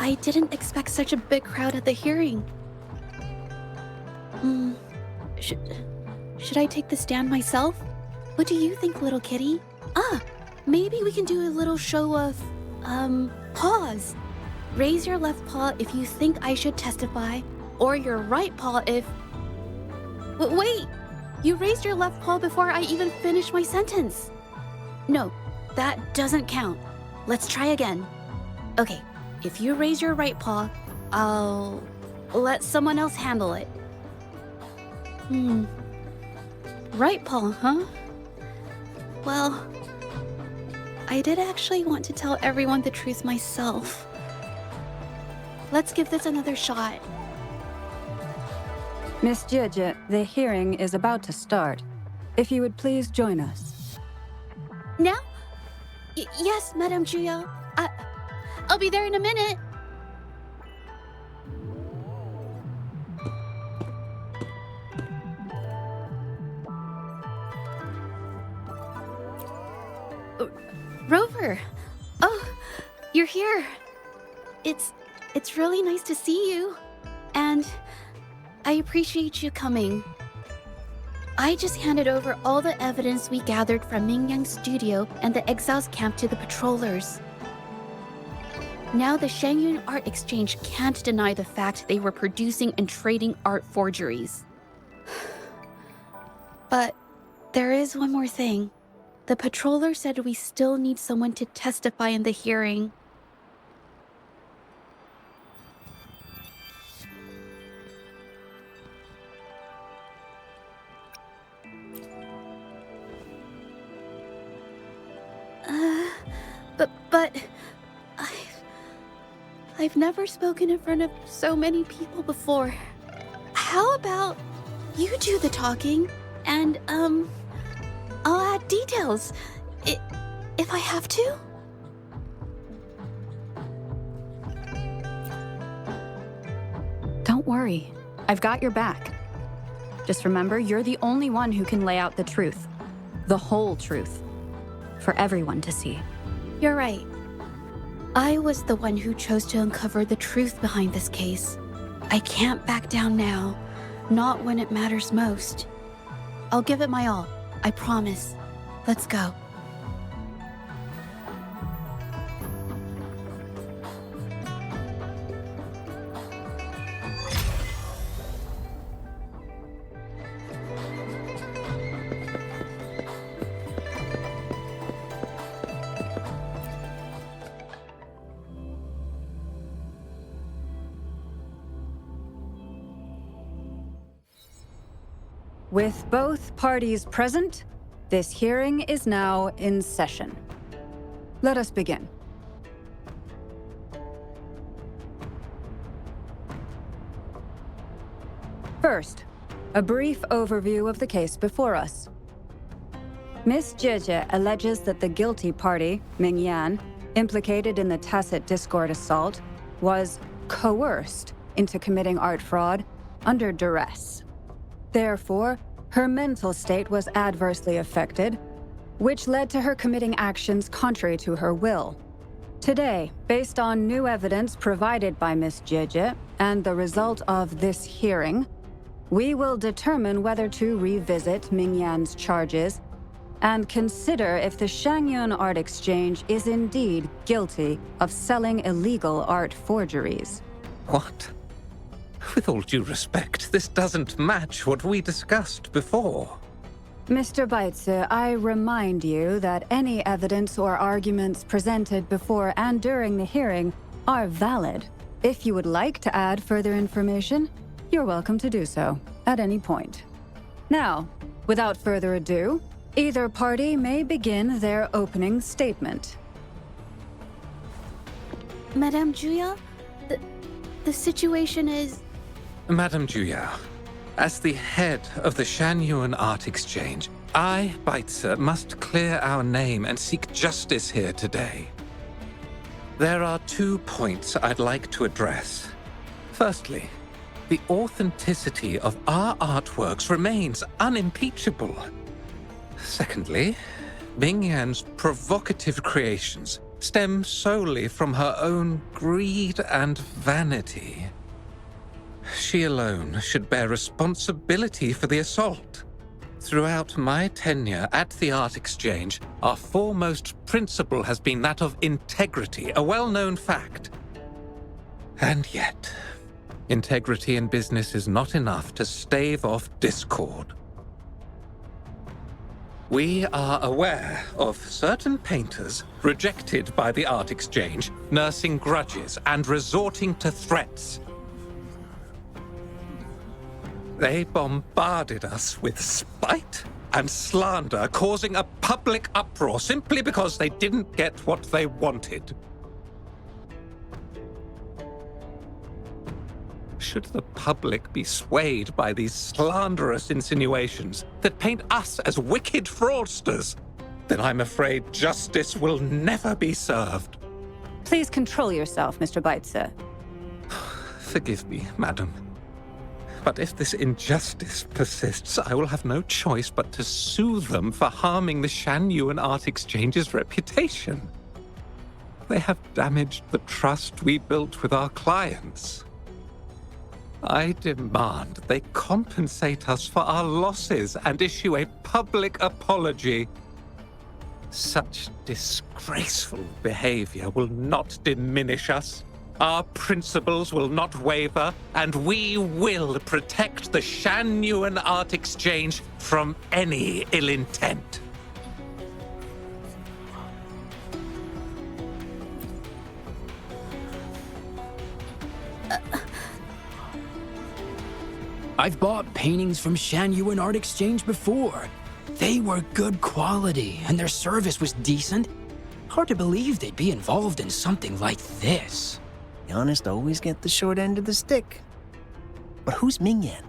I didn't expect such a big crowd at the hearing. Should I take the stand myself? What do you think, little kitty? Maybe we can do a little show of, paws. Raise your left paw if you think I should testify, or your right paw if... Wait! You raised your left paw before I even finished my sentence. No, that doesn't count. Let's try again. Okay, if you raise your right paw, I'll let someone else handle it. Right paw, huh? Well, I did actually want to tell everyone the truth myself. Let's give this another shot. Miss Zhezhi, the hearing is about to start. If you would please join us. Now? Yes, Madame Juya. I'll be there in a minute. Rover! Oh, you're here. It's really nice to see you. And I appreciate you coming. I just handed over all the evidence we gathered from Mingyang's studio and the exiles camp to the patrollers. Now the Shangyun Art Exchange can't deny the fact they were producing and trading art forgeries. But there is one more thing. The patroller said we still need someone to testify in the hearing. But I've never spoken in front of so many people before. How about you do the talking and I'll add details if I have to? Don't worry, I've got your back. Just remember, you're the only one who can lay out the truth. The whole truth. For everyone to see. You're right. I was the one who chose to uncover the truth behind this case. I can't back down now, not when it matters most. I'll give it my all, I promise. Let's go. With both parties present, this hearing is now in session. Let us begin. First, a brief overview of the case before us. Miss Zhezhi alleges that the guilty party, Mingyan, implicated in the tacit discord assault, was coerced into committing art fraud under duress. Therefore, her mental state was adversely affected, which led to her committing actions contrary to her will. Today, based on new evidence provided by Miss Zhezhi and the result of this hearing, we will determine whether to revisit Mingyan's charges and consider if the Shangyun Art Exchange is indeed guilty of selling illegal art forgeries. What? With all due respect, this doesn't match what we discussed before. Mr. Baitze, I remind you that any evidence or arguments presented before and during the hearing are valid. If you would like to add further information, you're welcome to do so at any point. Now, without further ado, either party may begin their opening statement. Madame Juya, the situation is... Madame Juya, as the head of the Shangyun Art Exchange, I, Baitze, must clear our name and seek justice here today. There are 2 points I'd like to address. Firstly, the authenticity of our artworks remains unimpeachable. Secondly, Mingyan's provocative creations stem solely from her own greed and vanity. She alone should bear responsibility for the assault. Throughout my tenure at the Art Exchange, our foremost principle has been that of integrity, a well-known fact. And yet, integrity in business is not enough to stave off discord. We are aware of certain painters rejected by the Art Exchange, nursing grudges and resorting to threats. They bombarded us with spite and slander, causing a public uproar simply because they didn't get what they wanted. Should the public be swayed by these slanderous insinuations that paint us as wicked fraudsters, then I'm afraid justice will never be served. Please control yourself, Mr. Beitzer. Forgive me, madam. But if this injustice persists, I will have no choice but to sue them for harming the Shanyuan Art Exchange's reputation. They have damaged the trust we built with our clients. I demand they compensate us for our losses and issue a public apology. Such disgraceful behavior will not diminish us. Our principles will not waver, and we will protect the Shanyuan Art Exchange from any ill intent. I've bought paintings from Shanyuan Art Exchange before. They were good quality, and their service was decent. Hard to believe they'd be involved in something like this. The honest always get the short end of the stick. But who's Mingyan?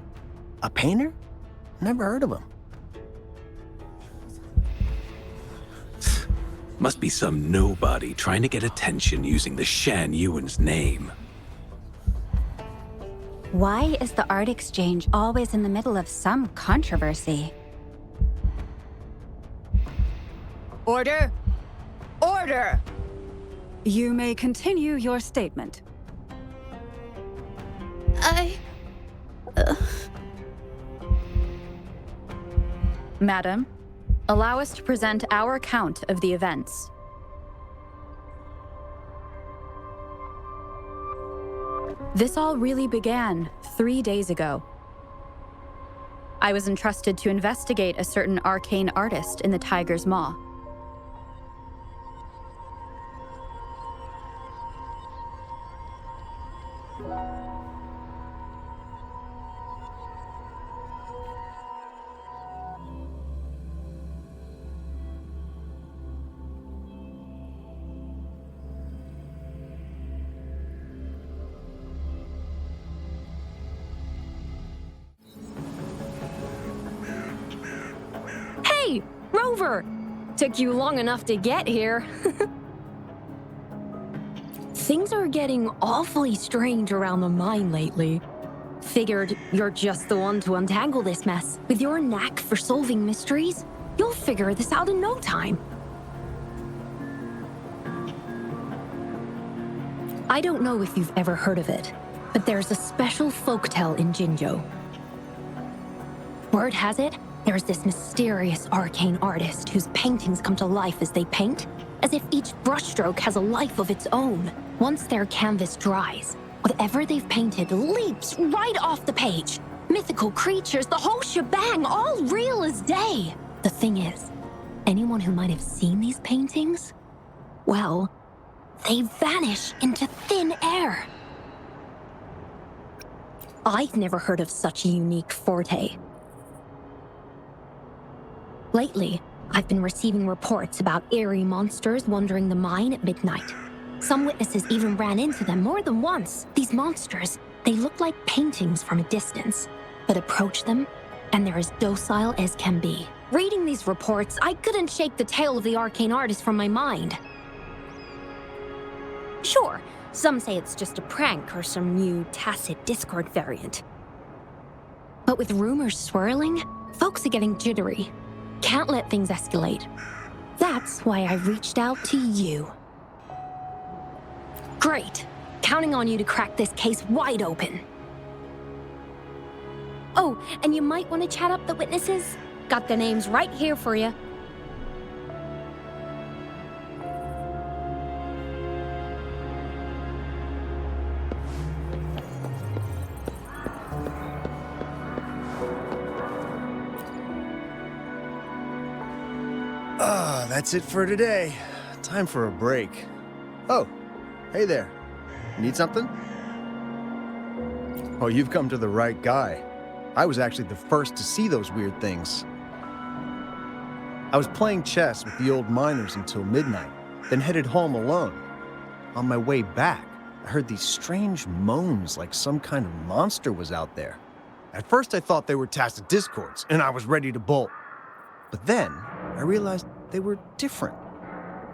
A painter? Never heard of him. Must be some nobody trying to get attention using the Shanyuan's name. Why is the Art Exchange always in the middle of some controversy? Order! Order! You may continue your statement. Madam, allow us to present our account of the events. This all really began 3 days ago. I was entrusted to investigate a certain arcane artist in the Tiger's Maw. Hey, Rover! Took you long enough to get here. Things are getting awfully strange around the mine lately. Figured you're just the one to untangle this mess. With your knack for solving mysteries, you'll figure this out in no time. I don't know if you've ever heard of it, but there's a special folktale in Jinzhou. Word has it, there's this mysterious arcane artist whose paintings come to life as they paint, as if each brushstroke has a life of its own. Once their canvas dries, whatever they've painted leaps right off the page. Mythical creatures, the whole shebang, all real as day. The thing is, anyone who might have seen these paintings, well, they vanish into thin air. I've never heard of such a unique forte. Lately, I've been receiving reports about eerie monsters wandering the mine at midnight. Some witnesses even ran into them more than once. These monsters, they look like paintings from a distance, but approach them, and they're as docile as can be. Reading these reports, I couldn't shake the tale of the arcane artist from my mind. Sure, some say it's just a prank or some new tacit Discord variant. But with rumors swirling, folks are getting jittery. Can't let things escalate. That's why I reached out to you. Great. Counting on you to crack this case wide open. Oh, and you might want to chat up the witnesses. Got their names right here for you. That's it for today. Time for a break. Oh, hey there. Need something? Oh, you've come to the right guy. I was actually the first to see those weird things. I was playing chess with the old miners until midnight, then headed home alone. On my way back, I heard these strange moans like some kind of monster was out there. At first I thought they were tacit discords, and I was ready to bolt. But then I realized they were different.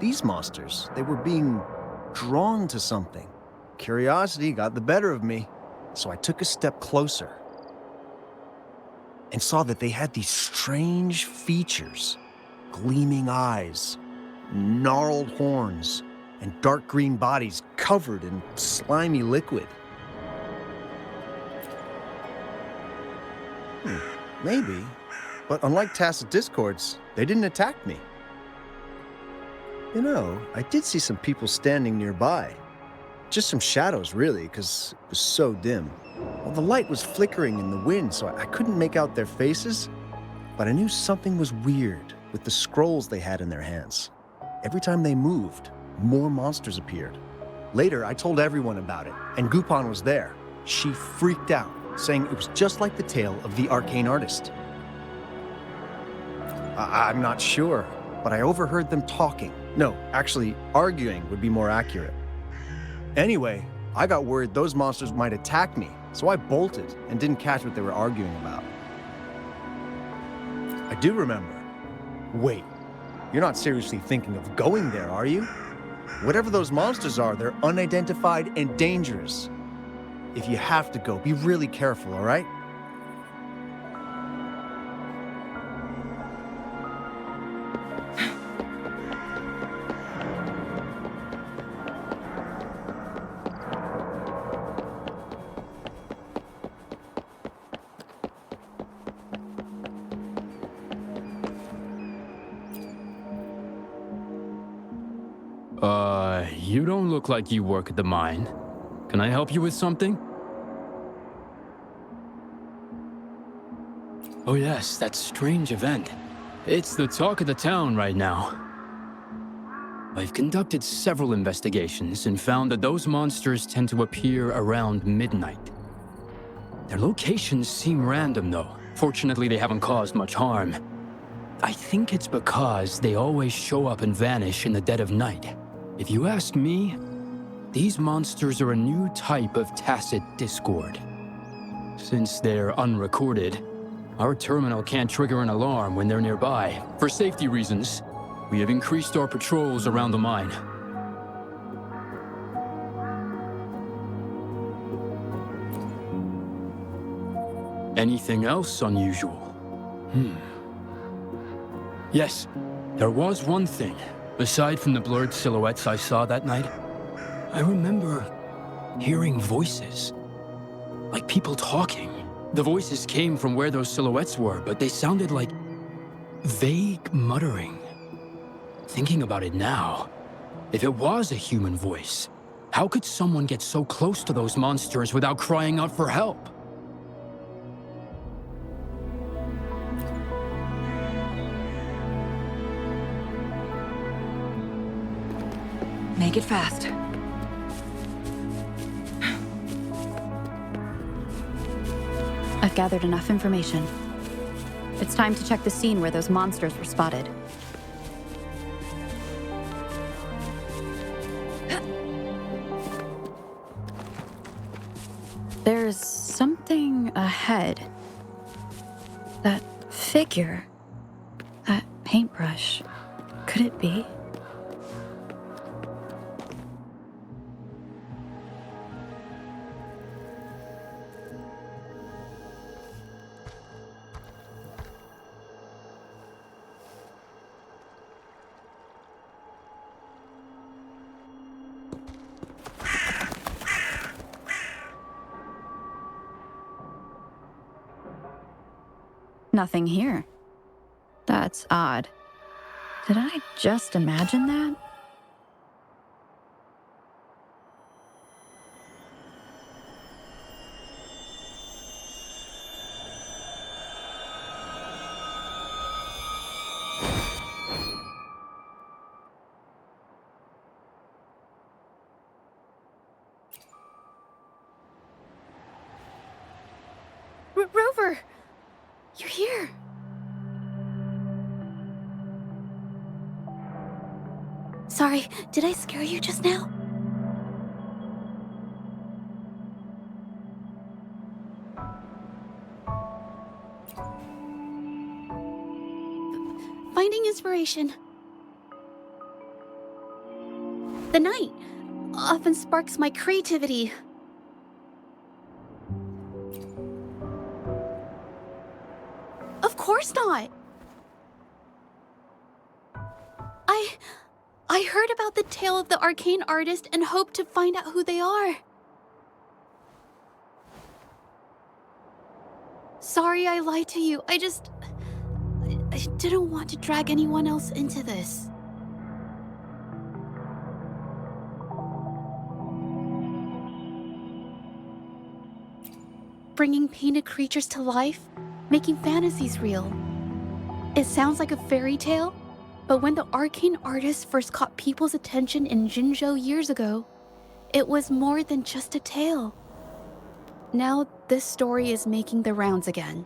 These monsters, they were being drawn to something. Curiosity got the better of me, so I took a step closer and saw that they had these strange features. Gleaming eyes, gnarled horns, and dark green bodies covered in slimy liquid. Maybe, but unlike tacit discords, they didn't attack me. You know, I did see some people standing nearby. Just some shadows, really, because it was so dim. Well, the light was flickering in the wind, so I couldn't make out their faces, but I knew something was weird with the scrolls they had in their hands. Every time they moved, more monsters appeared. Later, I told everyone about it, and Gupon was there. She freaked out, saying it was just like the tale of the arcane artist. I'm not sure, but I overheard them talking. No, actually, arguing would be more accurate. Anyway, I got worried those monsters might attack me, so I bolted and didn't catch what they were arguing about. I do remember. Wait, you're not seriously thinking of going there, are you? Whatever those monsters are, they're unidentified and dangerous. If you have to go, be really careful, all right? You don't look like you work at the mine. Can I help you with something? Oh yes, that strange event. It's the talk of the town right now. I've conducted several investigations and found that those monsters tend to appear around midnight. Their locations seem random though. Fortunately, they haven't caused much harm. I think it's because they always show up and vanish in the dead of night. If you ask me, these monsters are a new type of tacit discord. Since they're unrecorded, our terminal can't trigger an alarm when they're nearby. For safety reasons, we have increased our patrols around the mine. Anything else unusual? Yes, there was one thing. Aside from the blurred silhouettes I saw that night, I remember hearing voices. Like people talking. The voices came from where those silhouettes were, but they sounded like vague muttering. Thinking about it now, if it was a human voice, how could someone get so close to those monsters without crying out for help? Make it fast. I've gathered enough information. It's time to check the scene where those monsters were spotted. There's something ahead. That figure. That paintbrush. Could it be? Nothing here. That's odd. Did I just imagine that? Rover! You're here! Sorry, did I scare you just now? Finding inspiration. The night often sparks my creativity. Of course not. I heard about the tale of the arcane artist and hoped to find out who they are. Sorry I lied to you. I didn't want to drag anyone else into this. Bringing painted creatures to life, making fantasies real. It sounds like a fairy tale, but when the arcane artist first caught people's attention in Jinzhou years ago, it was more than just a tale. Now this story is making the rounds again.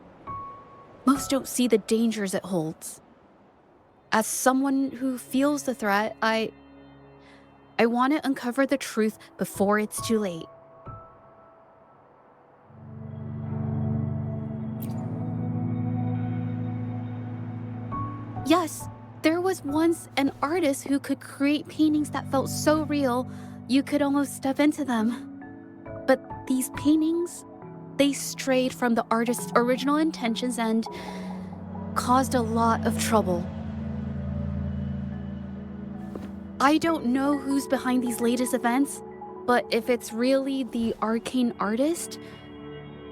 Most don't see the dangers it holds. As someone who feels the threat, I want to uncover the truth before it's too late. Yes, there was once an artist who could create paintings that felt so real, you could almost step into them. But these paintings, they strayed from the artist's original intentions and caused a lot of trouble. I don't know who's behind these latest events, but if it's really the arcane artist,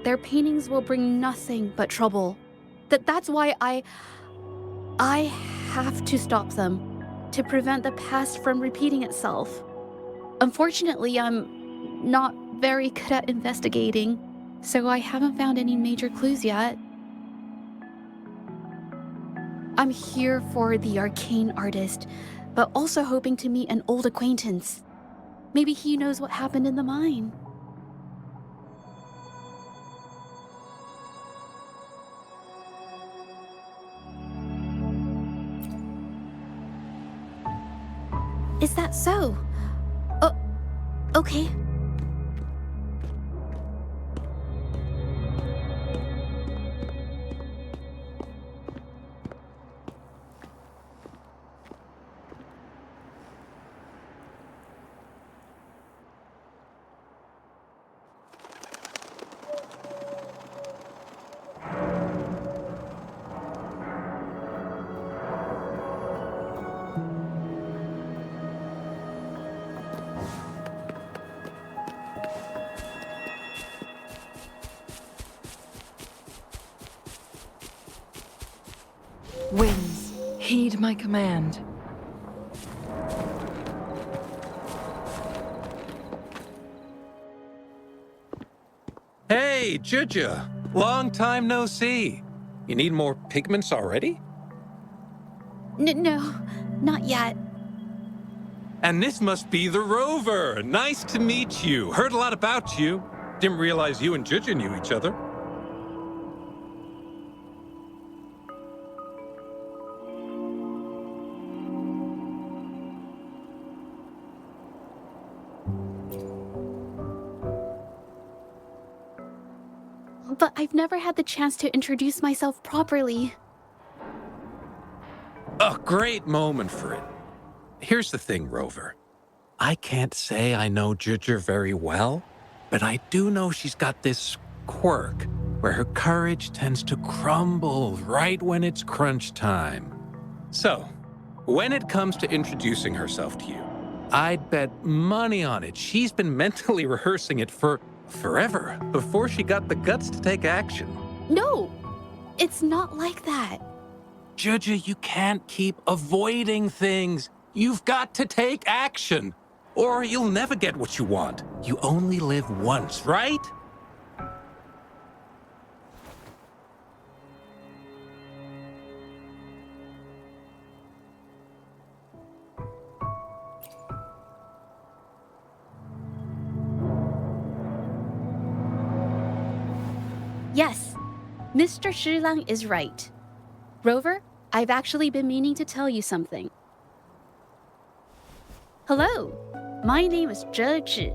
their paintings will bring nothing but trouble. That's why I have to stop them, to prevent the past from repeating itself. Unfortunately, I'm not very good at investigating, so I haven't found any major clues yet. I'm here for the arcane artist, but also hoping to meet an old acquaintance. Maybe he knows what happened in the mine. Is that so? Okay. Winds, heed my command. Hey, Zhezhi! Long time no see. You need more pigments already? No, not yet. And this must be the Rover. Nice to meet you. Heard a lot about you. Didn't realize you and Zhezhi knew each other. But I've never had the chance to introduce myself properly. A great moment for it. Here's the thing, Rover. I can't say I know Zhezhi very well, but I do know she's got this quirk where her courage tends to crumble right when it's crunch time. So, when it comes to introducing herself to you, I'd bet money on it she's been mentally rehearsing it for forever before she got the guts to take action. No! It's not like that. Zhezhi, you can't keep avoiding things. You've got to take action, or you'll never get what you want. You only live once, right? Yes, Mr. Shilang is right. Rover, I've actually been meaning to tell you something. Hello, my name is Zhezhi.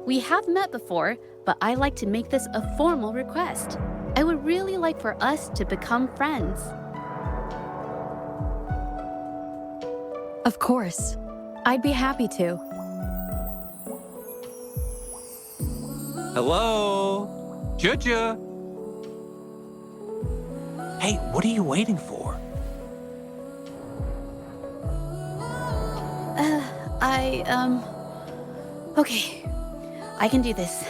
We have met before, but I like to make this a formal request. I would really like for us to become friends. Of course. I'd be happy to. Hello? Zhezhi? Hey, what are you waiting for? Okay, I can do this.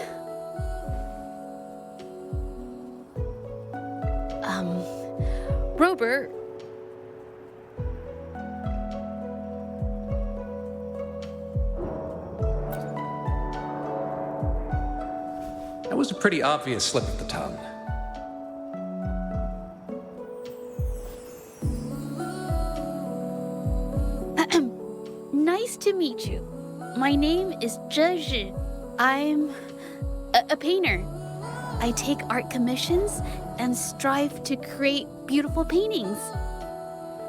Rover. That was a pretty obvious slip of the tongue. Nice to meet you. My name is Zhezhi. I'm a painter. I take art commissions and strive to create beautiful paintings.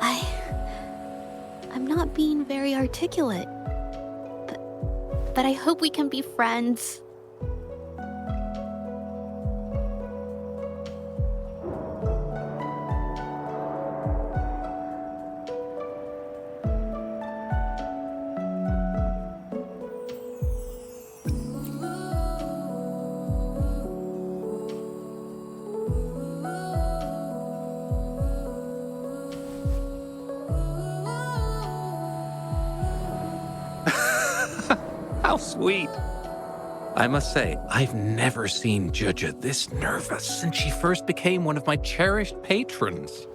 I'm not being very articulate, but I hope we can be friends. How sweet. I must say, I've never seen Zhezhi this nervous since she first became one of my cherished patrons.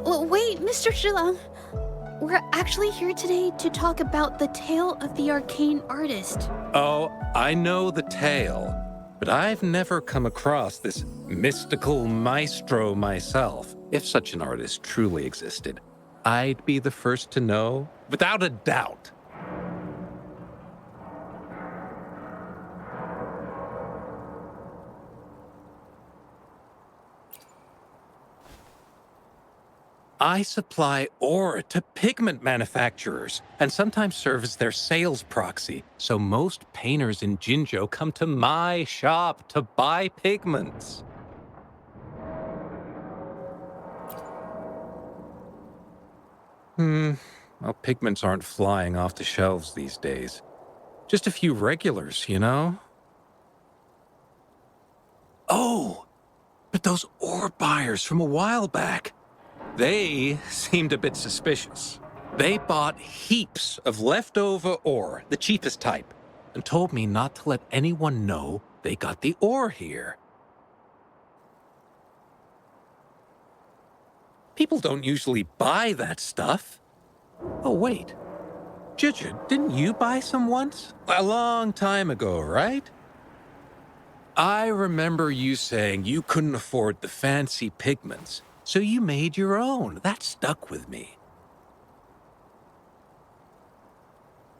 Wait, Mr. Shilang. We're actually here today to talk about the tale of the arcane artist. Oh, I know the tale, but I've never come across this mystical maestro myself. If such an artist truly existed, I'd be the first to know, without a doubt. I supply ore to pigment manufacturers and sometimes serve as their sales proxy, so most painters in Jinzhou come to my shop to buy pigments. Well, pigments aren't flying off the shelves these days. Just a few regulars, you know? Oh, but those ore buyers from a while back, they seemed a bit suspicious. They bought heaps of leftover ore, the cheapest type, and told me not to let anyone know they got the ore here. People don't usually buy that stuff. Oh, wait. Zhezhi, didn't you buy some once? A long time ago, right? I remember you saying you couldn't afford the fancy pigments, so you made your own. That stuck with me.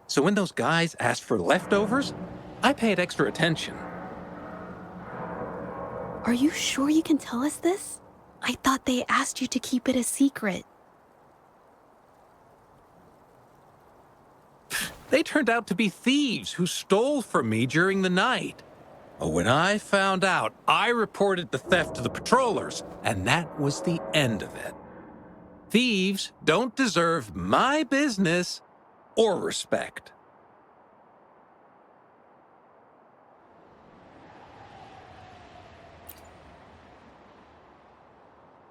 So when those guys asked for leftovers, I paid extra attention. Are you sure you can tell us this? I thought they asked you to keep it a secret. They turned out to be thieves who stole from me during the night. When I found out, I reported the theft to the patrollers, and that was the end of it. Thieves don't deserve my business or respect.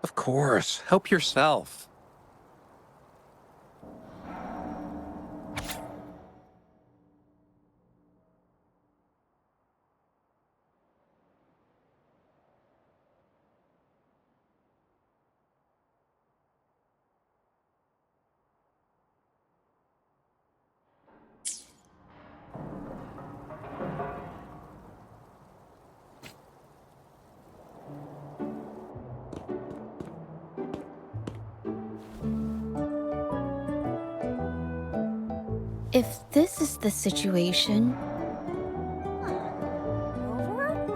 Of course, help yourself. If this is the situation... Rover?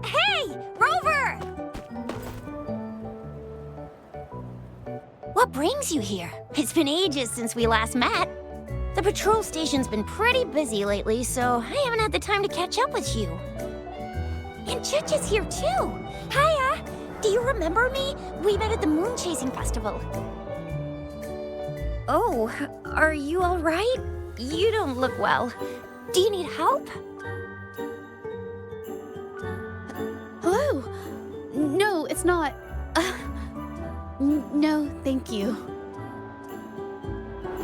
Hey! Rover! What brings you here? It's been ages since we last met. The patrol station's been pretty busy lately, so I haven't had the time to catch up with you. And Zhezhi's here too. Hiya! Do you remember me? We met at the moon chasing festival. Oh, are you all right? You don't look well. Do you need help? Hello? No, it's not. No, thank you.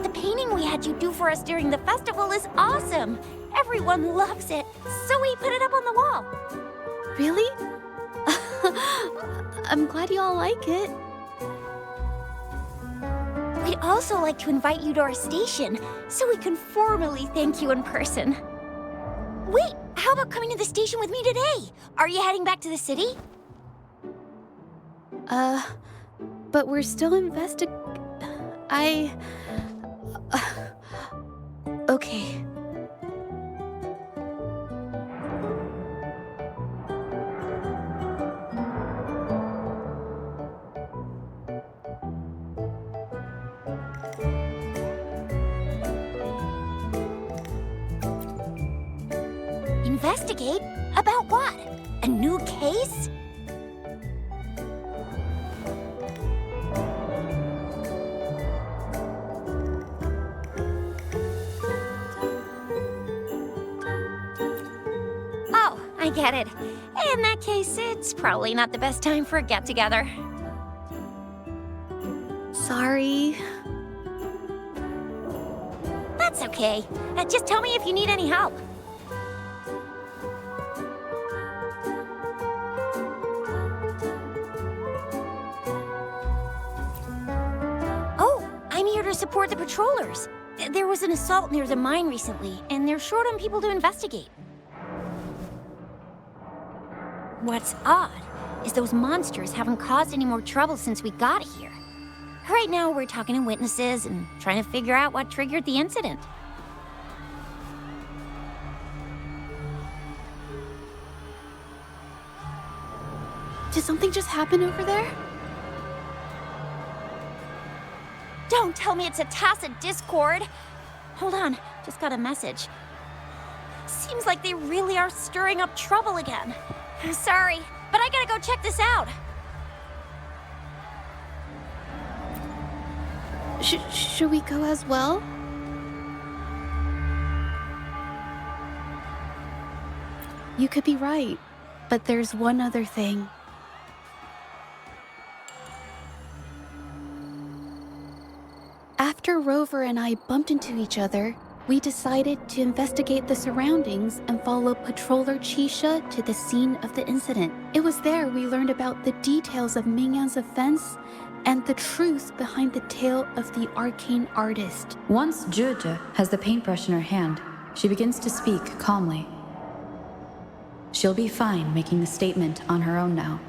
The painting we had you do for us during the festival is awesome. Everyone loves it, so we put it up on the wall. Really? I'm glad you all like it. We'd also like to invite you to our station, so we can formally thank you in person. Wait, how about coming to the station with me today? Are you heading back to the city? But we're still okay. Investigate? About what? A new case? Oh, I get it. In that case, it's probably not the best time for a get-together. Sorry. That's okay. Just tell me if you need any help. Oh, I'm here to support the patrollers. There was an assault near the mine recently, and they're short on people to investigate. What's odd is those monsters haven't caused any more trouble since we got here. Right now, we're talking to witnesses and trying to figure out what triggered the incident. Did something just happen over there? Don't tell me it's a tacit discord. Hold on, just got a message. Seems like they really are stirring up trouble again. Sorry, but I gotta go check this out. Should we go as well? You could be right, but there's one other thing. After Rover and I bumped into each other, we decided to investigate the surroundings and follow Patroller Chisha to the scene of the incident. It was there we learned about the details of Mingyan's offense and the truth behind the tale of the arcane artist. Once Zhezhi has the paintbrush in her hand, she begins to speak calmly. She'll be fine making the statement on her own now.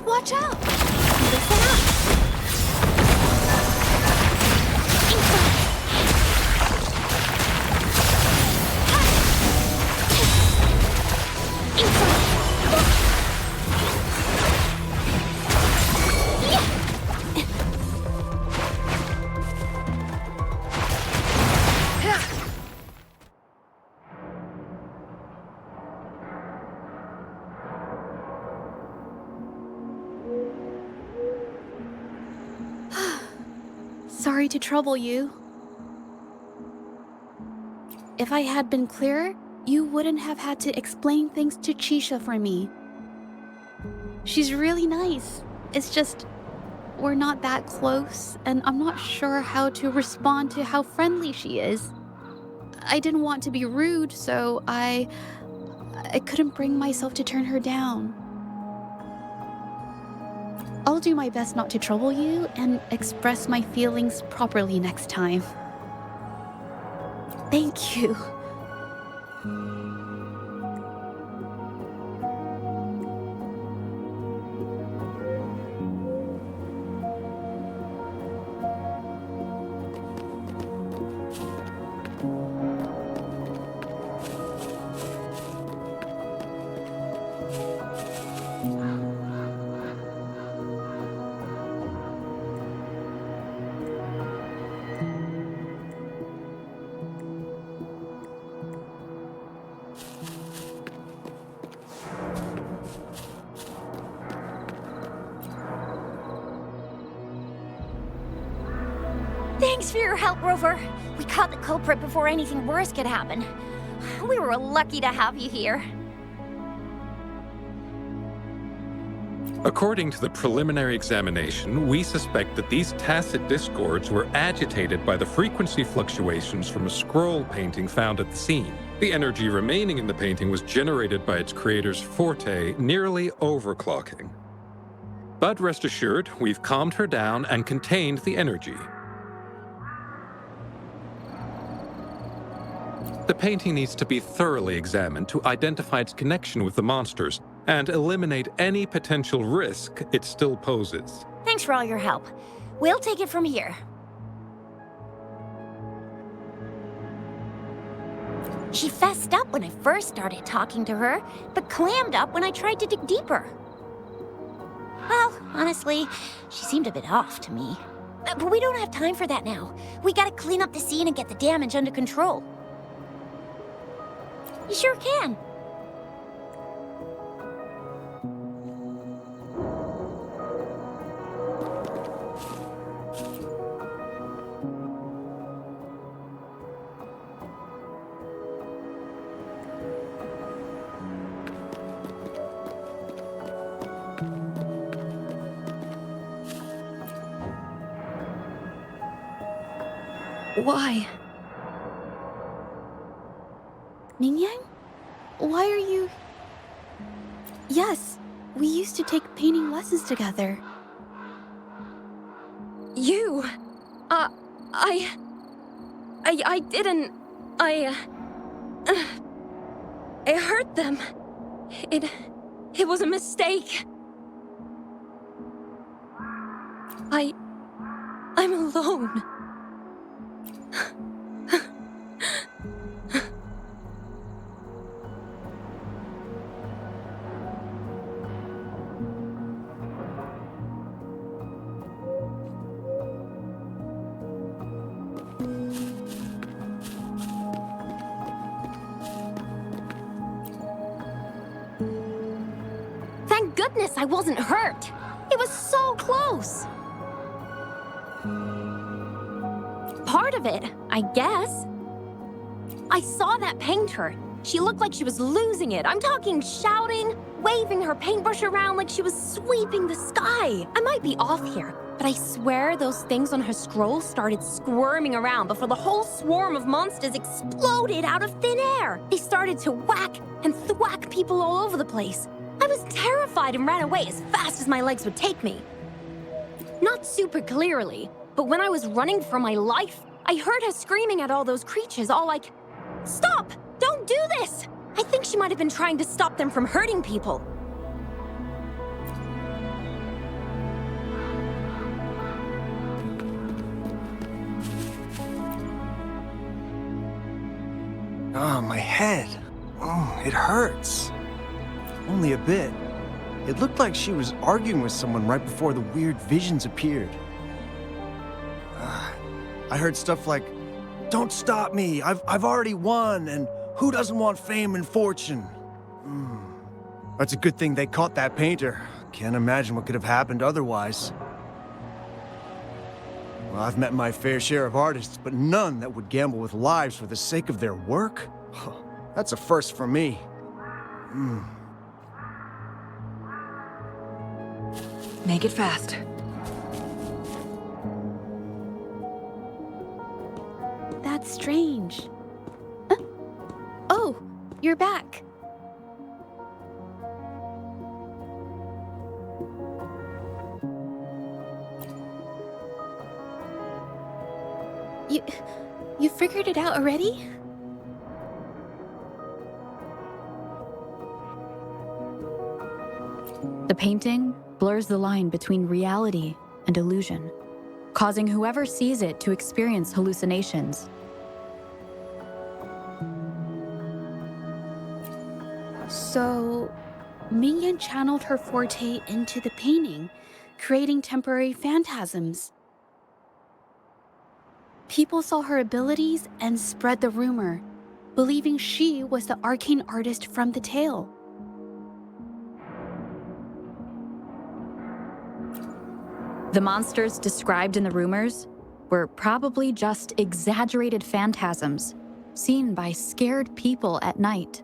Watch out! Listen up! Sorry to trouble you. If I had been clearer, you wouldn't have had to explain things to Chisha for me. She's really nice. It's just, we're not that close, and I'm not sure how to respond to how friendly she is. I didn't want to be rude, so I couldn't bring myself to turn her down. I'll do my best not to trouble you and express my feelings properly next time. Thank you. Thanks for your help, Rover. We caught the culprit before anything worse could happen. We were lucky to have you here. According to the preliminary examination, we suspect that these tacit discords were agitated by the frequency fluctuations from a scroll painting found at the scene. The energy remaining in the painting was generated by its creator's forte, nearly overclocking. But rest assured, we've calmed her down and contained the energy. The painting needs to be thoroughly examined to identify its connection with the monsters and eliminate any potential risk it still poses. Thanks for all your help. We'll take it from here. She fessed up when I first started talking to her, but clammed up when I tried to dig deeper. Well, honestly, she seemed a bit off to me. But we don't have time for that now. We gotta clean up the scene and get the damage under control. You sure can. Why? Mingyang? Why are you... Yes, we used to take painting lessons together. You? I didn't... I hurt them. It was a mistake. I'm alone. Thank goodness I wasn't hurt. It was so close. Part of it, I guess. I saw that painter. She looked like she was losing it. I'm talking shouting, waving her paintbrush around like she was sweeping the sky. I might be off here, but I swear those things on her scroll started squirming around before the whole swarm of monsters exploded out of thin air. They started to whack and thwack people all over the place. I was terrified and ran away as fast as my legs would take me. Not super clearly, but when I was running for my life, I heard her screaming at all those creatures, all like, "Stop! Don't do this!" I think she might have been trying to stop them from hurting people. Oh, my head. Oh, it hurts. Only a bit. It looked like she was arguing with someone right before the weird visions appeared. I heard stuff like, "Don't stop me, I've already won," and "Who doesn't want fame and fortune?" That's a good thing they caught that painter. Can't imagine what could have happened otherwise. Well, I've met my fair share of artists, but none that would gamble with lives for the sake of their work? That's a first for me. Make it fast. That's strange. Oh, you're back. You figured it out already? The painting blurs the line between reality and illusion, causing whoever sees it to experience hallucinations. So, Mingyan channeled her forte into the painting, creating temporary phantasms. People saw her abilities and spread the rumor, believing she was the arcane artist from the tale. The monsters described in the rumors were probably just exaggerated phantasms seen by scared people at night.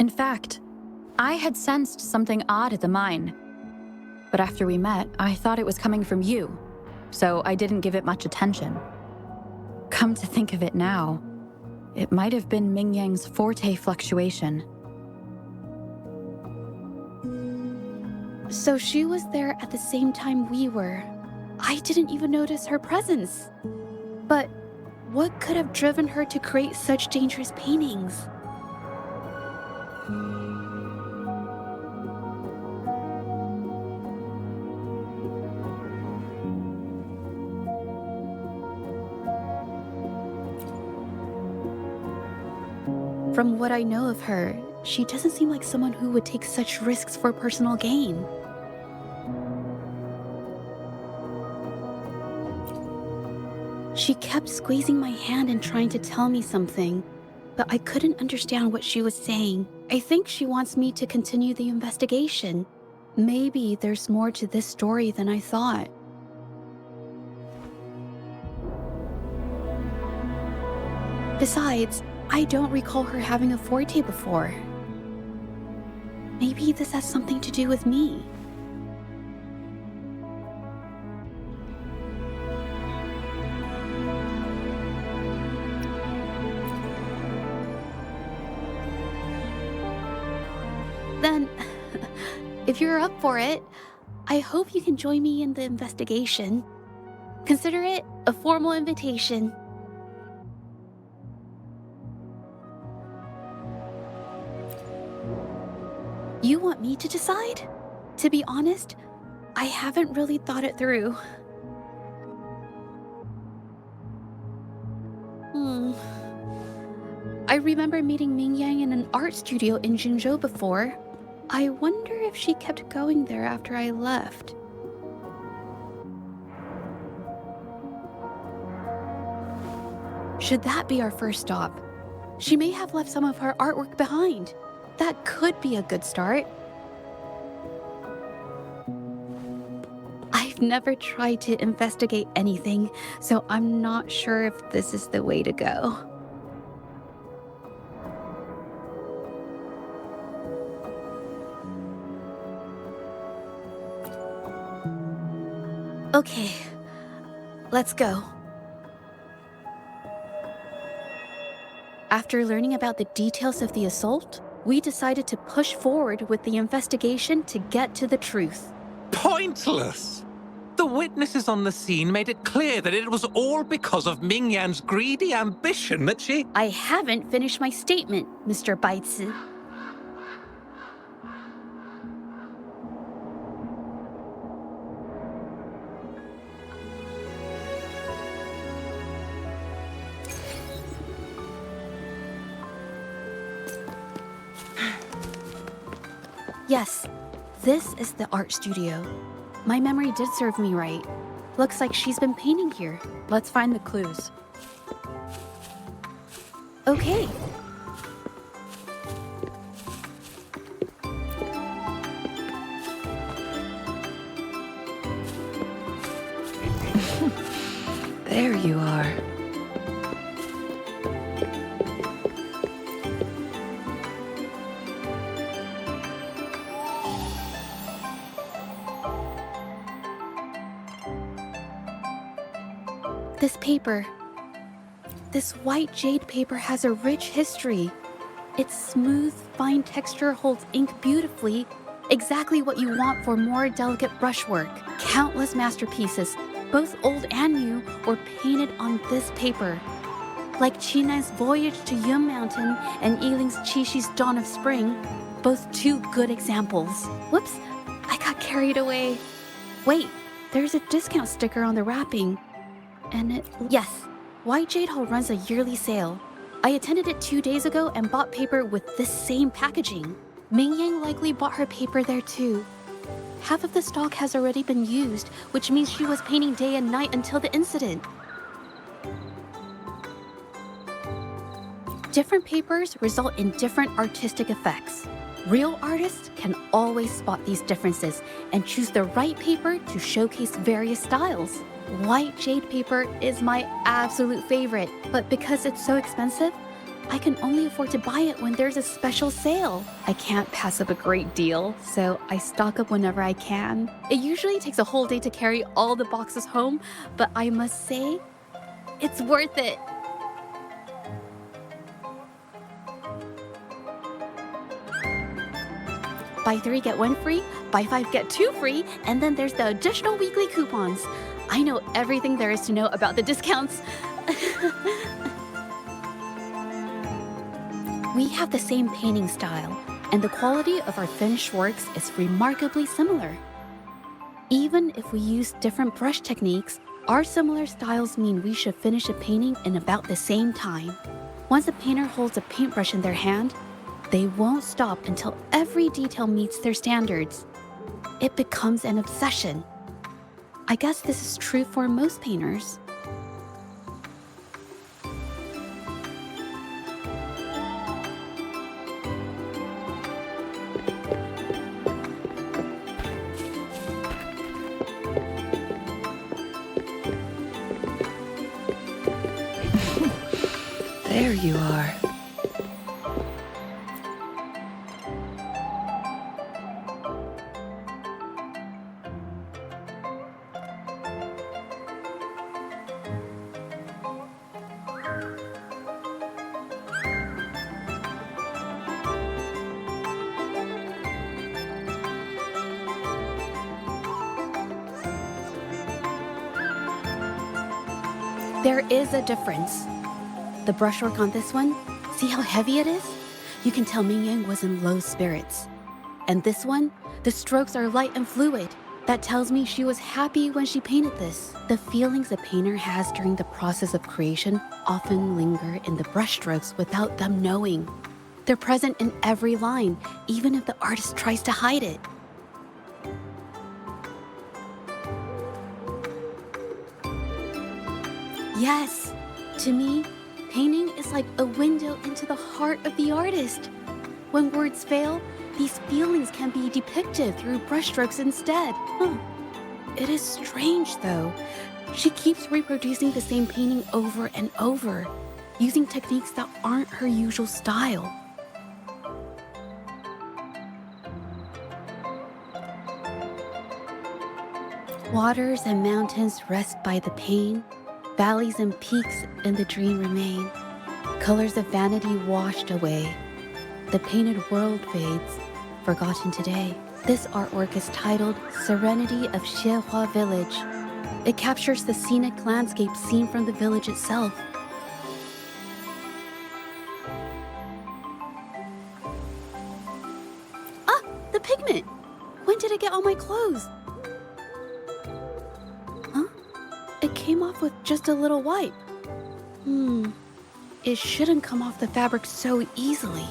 In fact, I had sensed something odd at the mine, but after we met, I thought it was coming from you, so I didn't give it much attention. Come to think of it now, it might have been Mingyang's forte fluctuation. So she was there at the same time we were. I didn't even notice her presence. But what could have driven her to create such dangerous paintings? From what I know of her, she doesn't seem like someone who would take such risks for personal gain. She kept squeezing my hand and trying to tell me something, but I couldn't understand what she was saying. I think she wants me to continue the investigation. Maybe there's more to this story than I thought. Besides, I don't recall her having a forte before. Maybe this has something to do with me. Then, if you're up for it, I hope you can join me in the investigation. Consider it a formal invitation. You want me to decide? To be honest, I haven't really thought it through. I remember meeting Mingyang in an art studio in Jinzhou before. I wonder if she kept going there after I left. Should that be our first stop? She may have left some of her artwork behind. That could be a good start. I've never tried to investigate anything, so I'm not sure if this is the way to go. Okay, let's go. After learning about the details of the assault, we decided to push forward with the investigation to get to the truth. Pointless! The witnesses on the scene made it clear that it was all because of Mingyan's greedy ambition that she... I haven't finished my statement, Mr. Baizi. Yes, this is the art studio. My memory did serve me right. Looks like she's been painting here. Let's find the clues. Okay. There you are. This paper. This white jade paper has a rich history. Its smooth, fine texture holds ink beautifully, exactly what you want for more delicate brushwork. Countless masterpieces, both old and new, were painted on this paper. like Chinan's Voyage to Yum Mountain and Yiling's Qishi's Dawn of Spring, both two good examples. Whoops, I got carried away. Wait, there's a discount sticker on the wrapping. And yes, White Jade Hall runs a yearly sale. I attended it 2 days ago and bought paper with this same packaging. Ming Yang likely bought her paper there too. Half of the stock has already been used, which means she was painting day and night until the incident. Different papers result in different artistic effects. Real artists can always spot these differences and choose the right paper to showcase various styles. White jade paper is my absolute favorite, but because it's so expensive, I can only afford to buy it when there's a special sale. I can't pass up a great deal, so I stock up whenever I can. It usually takes a whole day to carry all the boxes home, but I must say, it's worth it. Buy 3, get 1 free, buy 5, get 2 free, and then there's the additional weekly coupons. I know everything there is to know about the discounts. We have the same painting style, and the quality of our finished works is remarkably similar. Even if we use different brush techniques, our similar styles mean we should finish a painting in about the same time. Once a painter holds a paintbrush in their hand, they won't stop until every detail meets their standards. It becomes an obsession. I guess this is true for most painters. There you are. There is a difference. The brushwork on this one, see how heavy it is? You can tell Ming Yang was in low spirits. And this one, the strokes are light and fluid. That tells me she was happy when she painted this. The feelings a painter has during the process of creation often linger in the brushstrokes without them knowing. They're present in every line, even if the artist tries to hide it. Yes, to me, painting is like a window into the heart of the artist. When words fail, these feelings can be depicted through brushstrokes instead. It is strange, though. She keeps reproducing the same painting over and over, using techniques that aren't her usual style. Waters and mountains rest by the pane. Valleys and peaks in the dream remain. Colors of vanity washed away. The painted world fades, forgotten today. This artwork is titled Serenity of Xiehua Village. It captures the scenic landscape seen from the village itself. Ah, the pigment! When did it get on my clothes? It came off with just a little wipe. It shouldn't come off the fabric so easily.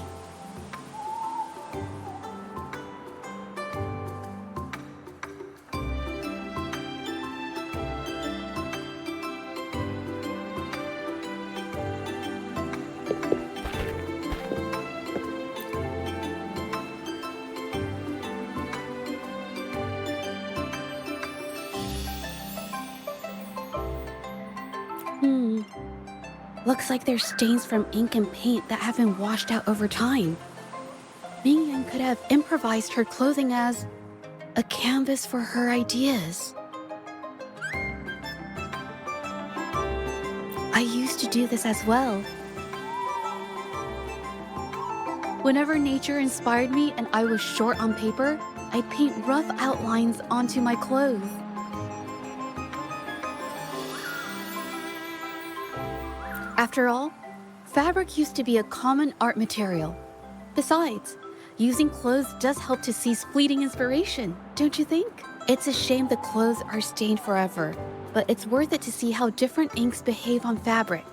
Looks like there's stains from ink and paint that have been washed out over time. Ming Yang could have improvised her clothing as a canvas for her ideas. I used to do this as well. Whenever nature inspired me and I was short on paper, I'd paint rough outlines onto my clothes. After all, Fabric used to be a common art material. Besides, using clothes does help to seize fleeting inspiration, don't you think? It's a shame the clothes are stained forever, but it's worth it to see how different inks behave on fabric.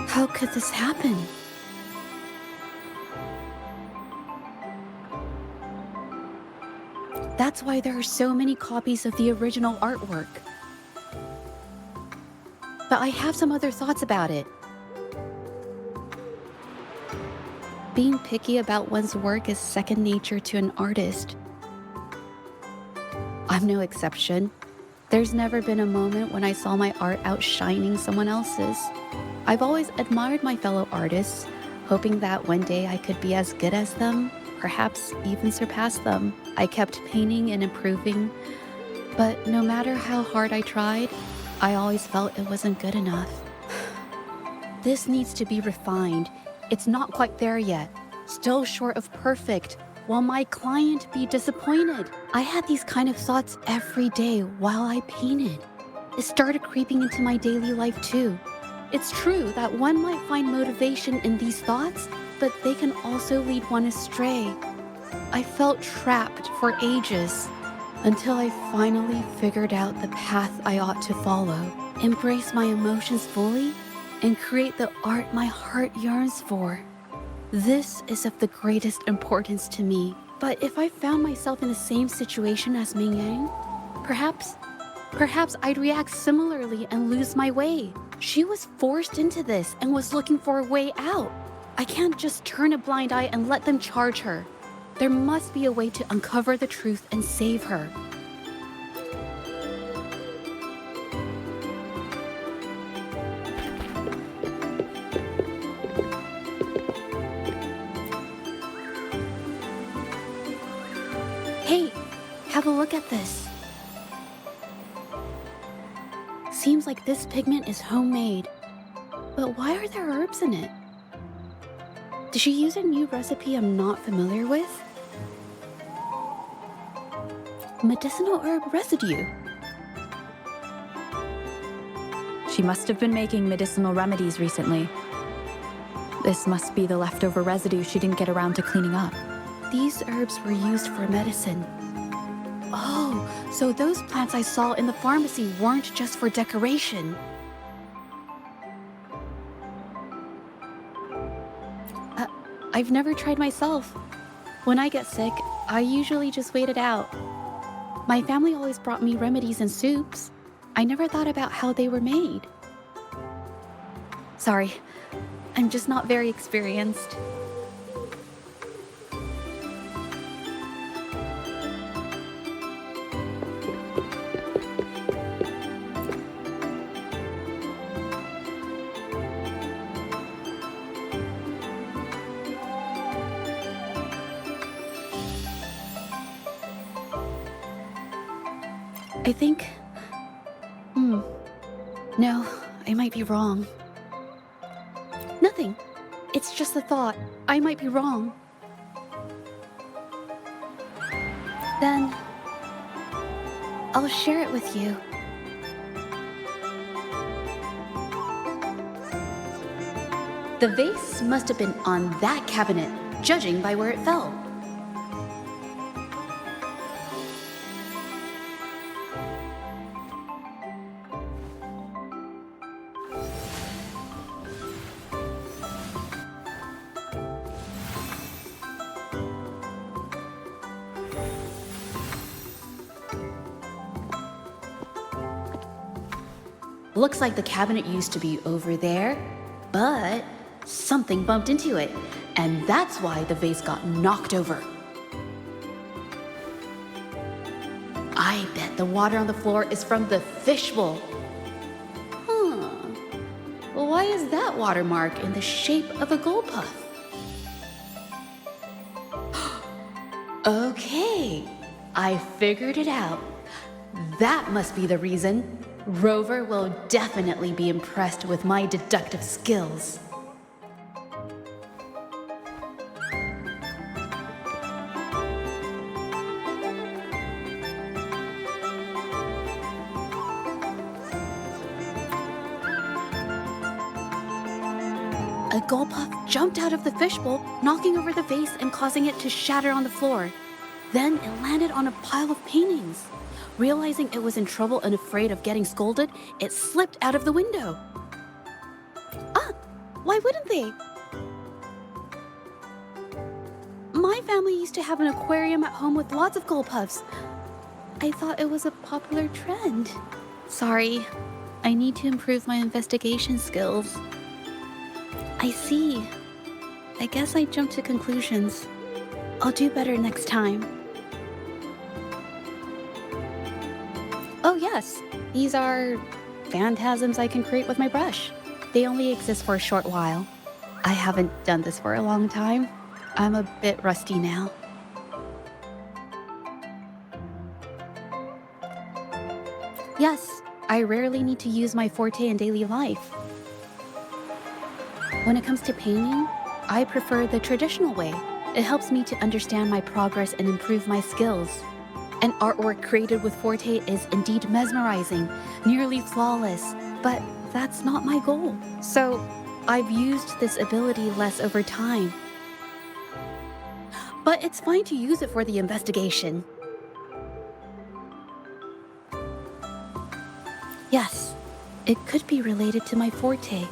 How could this happen? That's why there are so many copies of the original artwork. But I have some other thoughts about it. Being picky about one's work is second nature to an artist. I'm no exception. There's never been a moment when I saw my art outshining someone else's. I've always admired my fellow artists, hoping that one day I could be as good as them, perhaps even surpass them. I kept painting and improving, but no matter how hard I tried, I always felt it wasn't good enough. This needs to be refined. It's not quite there yet. Still short of perfect. Will my client be disappointed? I had these kind of thoughts every day while I painted. It started creeping into my daily life too. It's true that one might find motivation in these thoughts, but they can also lead one astray. I felt trapped for ages until I finally figured out the path I ought to follow, embrace my emotions fully, and create the art my heart yearns for. This is of the greatest importance to me. But if I found myself in the same situation as Ming Yang, perhaps I'd react similarly and lose my way. She was forced into this and was looking for a way out. I can't just turn a blind eye and let them charge her. There must be a way to uncover the truth and save her. Hey, have a look at this. Seems like this pigment is homemade. But why are there herbs in it? Did she use a new recipe I'm not familiar with? Medicinal herb residue. She must have been making medicinal remedies recently. This must be the leftover residue she didn't get around to cleaning up. These herbs were used for medicine. Oh, so those plants I saw in the pharmacy weren't just for decoration. I've never tried myself. When I get sick, I usually just wait it out. My family always brought me remedies and soups. I never thought about how they were made. Sorry, I'm just not very experienced. I think... No, I might be wrong. Nothing. It's just a thought. I might be wrong. Then... I'll share it with you. The vase must have been on that cabinet, judging by where it fell. Looks like the cabinet used to be over there, but something bumped into it, and that's why the vase got knocked over. I bet the water on the floor is from the fishbowl. Why is that watermark in the shape of a gold puff? Okay, I figured it out. That must be the reason. Rover will definitely be impressed with my deductive skills. A gold puff jumped out of the fishbowl, knocking over the vase and causing it to shatter on the floor. Then it landed on a pile of paintings. Realizing it was in trouble and afraid of getting scolded, it slipped out of the window. Why wouldn't they? My family used to have an aquarium at home with lots of gold puffs. I thought it was a popular trend. Sorry, I need to improve my investigation skills. I see. I guess I jumped to conclusions. I'll do better next time. Oh yes, these are phantasms I can create with my brush. They only exist for a short while. I haven't done this for a long time. I'm a bit rusty now. Yes, I rarely need to use my forte in daily life. When it comes to painting, I prefer the traditional way. It helps me to understand my progress and improve my skills. An artwork created with forte is indeed mesmerizing, nearly flawless, but that's not my goal. So I've used this ability less over time. But it's fine to use it for the investigation. Yes, it could be related to my forte.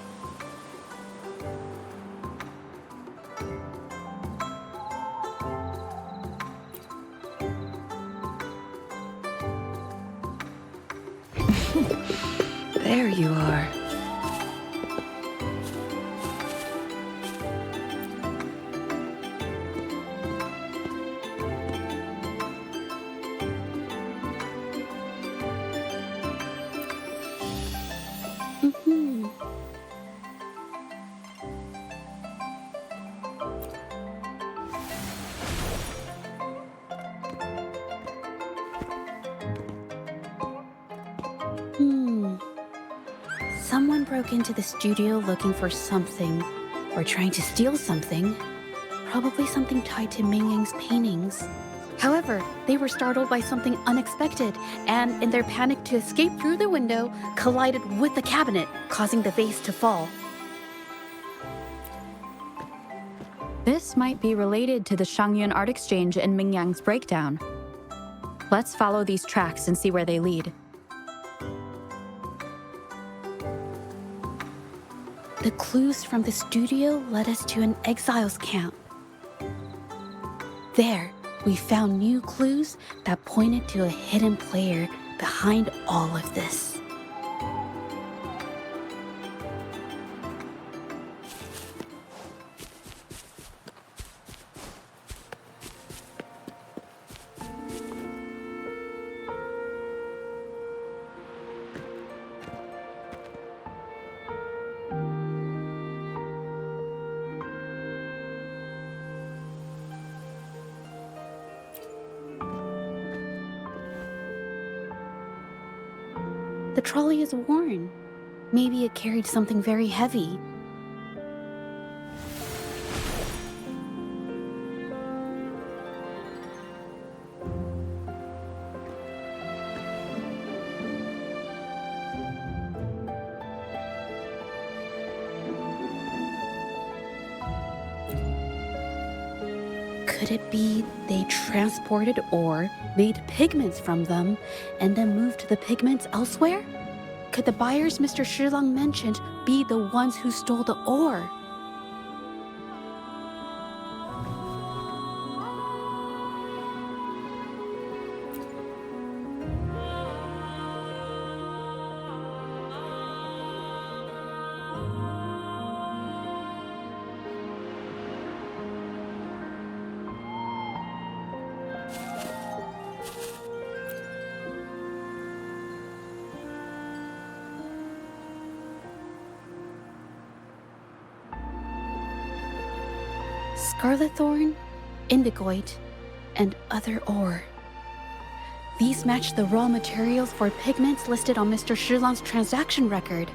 There you are. Someone broke into the studio looking for something, or trying to steal something. Probably something tied to Ming Yang's paintings. However, they were startled by something unexpected, and in their panic to escape through the window, collided with the cabinet, causing the vase to fall. This might be related to the Shangyun Art Exchange and Ming Yang's breakdown. Let's follow these tracks and see where they lead. The clues from the studio led us to an exiles camp. There, we found new clues that pointed to a hidden player behind all of this. The trolley is worn. Maybe it carried something very heavy. Could it be they transported ore, made pigments from them, and then moved the pigments elsewhere? Could the buyers Mr. Shilang mentioned be the ones who stole the ore? Scarlet thorn, indigoite, and other ore. These match the raw materials for pigments listed on Mr. Shilang's transaction record.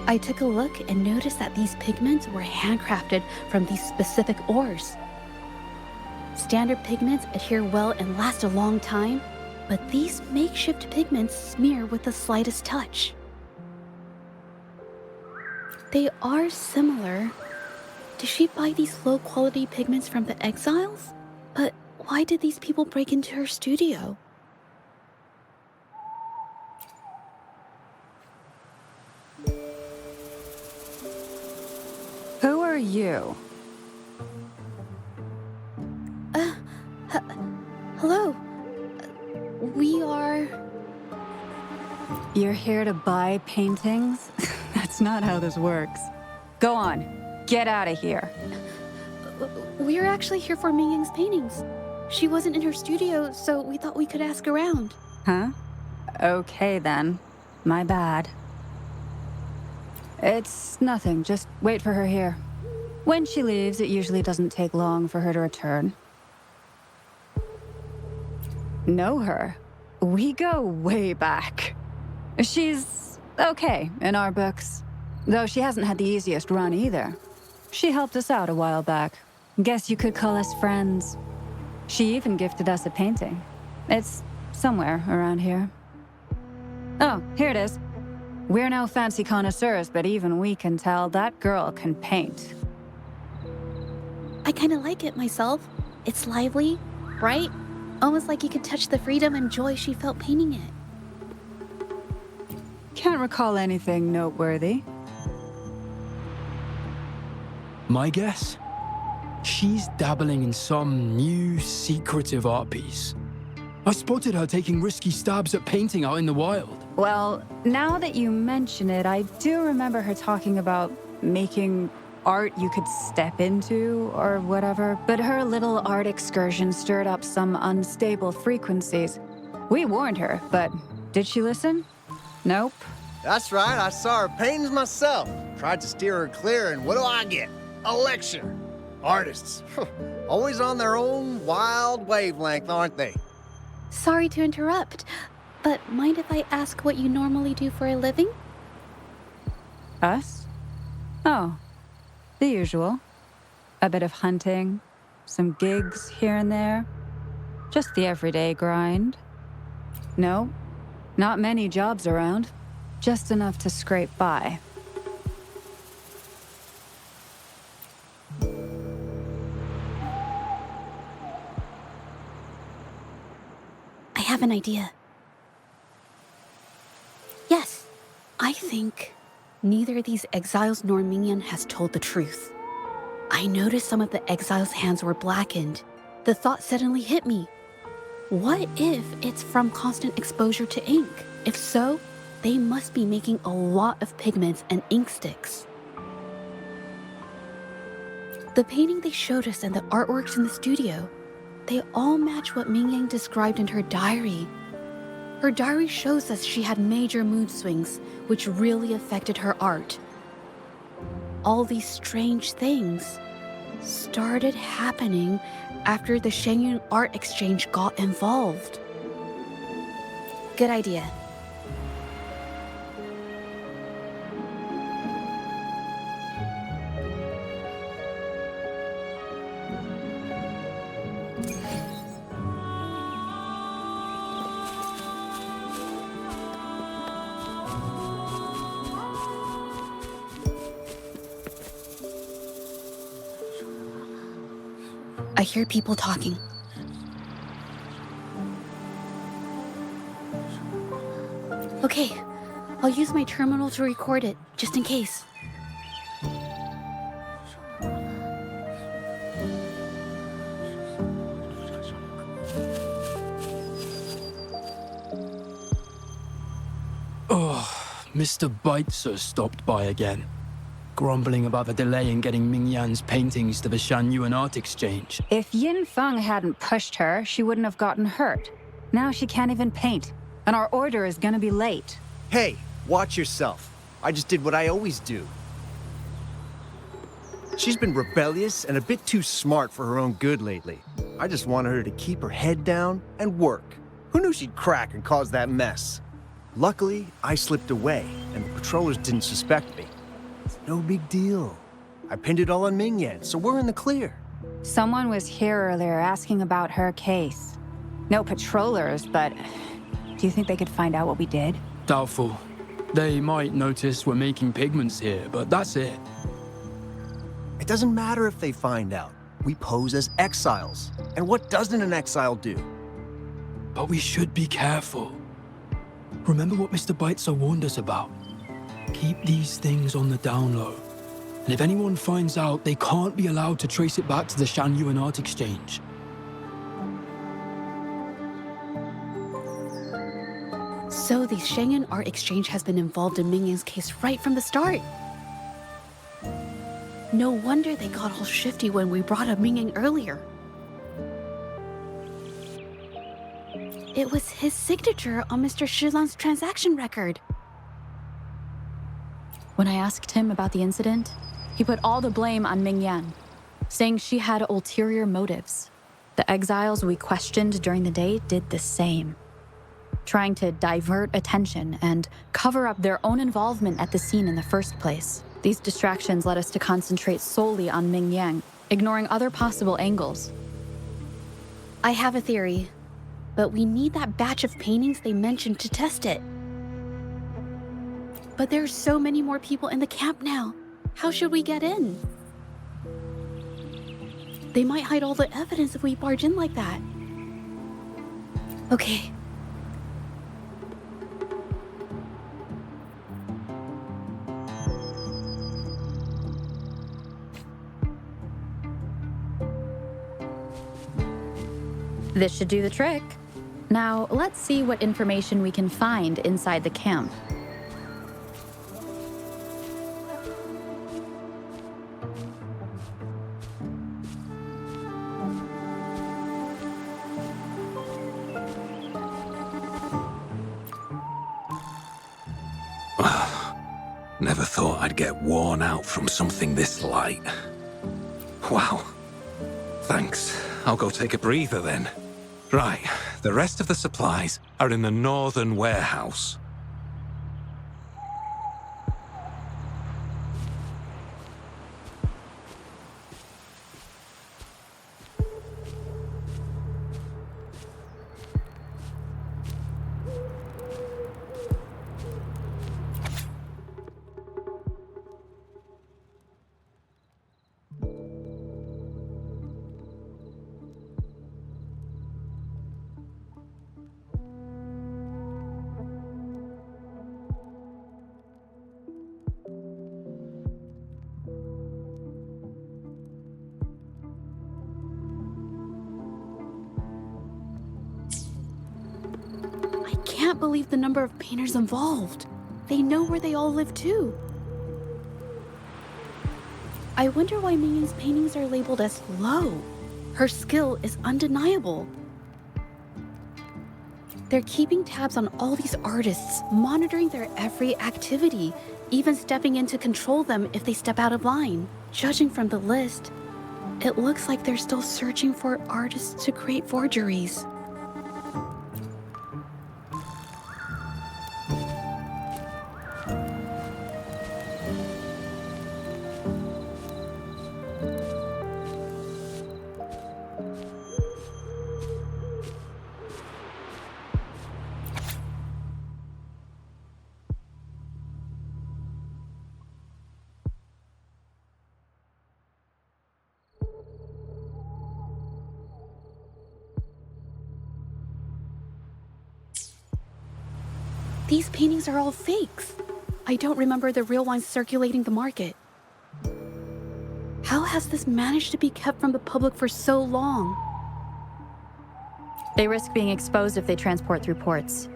I took a look and noticed that these pigments were handcrafted from these specific ores. Standard pigments adhere well and last a long time, but these makeshift pigments smear with the slightest touch. They are similar. Did she buy these low-quality pigments from the exiles? But why did these people break into her studio? Who are you? Hello. We are... You're here to buy paintings? That's not how this works. Go on. Get out of here. We're actually here for Ming Yang's paintings. She wasn't in her studio, so we thought we could ask around. Huh? Okay then. My bad. It's nothing. Just wait for her here. When she leaves, it usually doesn't take long for her to return. Know her? We go way back. She's okay in our books. Though she hasn't had the easiest run either. She helped us out a while back. Guess you could call us friends. She even gifted us a painting. It's somewhere around here. Oh, here it is. We're no fancy connoisseurs, but even we can tell that girl can paint. I kinda like it myself. It's lively, bright, almost like you could touch the freedom and joy she felt painting it. Can't recall anything noteworthy. My guess? She's dabbling in some new, secretive art piece. I spotted her taking risky stabs at painting out in the wild. Well, now that you mention it, I do remember her talking about making art you could step into or whatever, but her little art excursion stirred up some unstable frequencies. We warned her, but did she listen? Nope. That's right, I saw her paintings myself. Tried to steer her clear, and what do I get? A lecture. Artists, always on their own wild wavelength, aren't they? Sorry to interrupt, but mind if I ask what you normally do for a living? Us? Oh, the usual. A bit of hunting, some gigs here and there. Just the everyday grind. No, not many jobs around. Just enough to scrape by. I have an idea. Yes, I think neither these exiles nor Mingyan has told the truth. I noticed some of the exiles' hands were blackened. The thought suddenly hit me. What if it's from constant exposure to ink? If so, they must be making a lot of pigments and ink sticks. The painting they showed us and the artworks in the studio, they all match what Mingyang described in her diary. Her diary shows us she had major mood swings, which really affected her art. All these strange things started happening after the Shenyun Art Exchange got involved. Good idea. I hear people talking. Okay, I'll use my terminal to record it, just in case. Mr. Baitzer stopped by again, grumbling about the delay in getting Ming Yan's paintings to the Shanyuan Art Exchange. If Yin Feng hadn't pushed her, she wouldn't have gotten hurt. Now she can't even paint, and our order is gonna be late. Hey, watch yourself. I just did what I always do. She's been rebellious and a bit too smart for her own good lately. I just wanted her to keep her head down and work. Who knew she'd crack and cause that mess? Luckily, I slipped away, and the patrollers didn't suspect me. It's no big deal. I pinned it all on Ming Yan, so we're in the clear. Someone was here earlier asking about her case. No patrollers, but do you think they could find out what we did? Doubtful. They might notice we're making pigments here, but that's it. It doesn't matter if they find out. We pose as exiles. And what doesn't an exile do? But we should be careful. Remember what Mr. Baitzer warned us about. Keep these things on the down low. And if anyone finds out, they can't be allowed to trace it back to the Shanyuan Art Exchange. So the Shangyuan Art Exchange has been involved in Ming Yan's case right from the start. No wonder they got all shifty when we brought up Ming Yan earlier. It was his signature on Mr. Shilan's transaction record. When I asked him about the incident, he put all the blame on Ming Yan, saying she had ulterior motives. The exiles we questioned during the day did the same, trying to divert attention and cover up their own involvement at the scene in the first place. These distractions led us to concentrate solely on Ming Yan, ignoring other possible angles. I have a theory, but we need that batch of paintings they mentioned to test it. But there's so many more people in the camp now. How should we get in? They might hide all the evidence if we barge in like that. Okay. This should do the trick. Now, let's see what information we can find inside the camp. Never thought I'd get worn out from something this light. Wow. Thanks. I'll go take a breather then. Right, the rest of the supplies are in the northern warehouse. I can't believe the number of painters involved. They know where they all live too. I wonder why Ming Yan's paintings are labeled as low. Her skill is undeniable. They're keeping tabs on all these artists, monitoring their every activity, even stepping in to control them if they step out of line. Judging from the list, it looks like they're still searching for artists to create forgeries. These paintings are all fakes. I don't remember the real ones circulating the market. How has this managed to be kept from the public for so long? They risk being exposed if they transport through ports.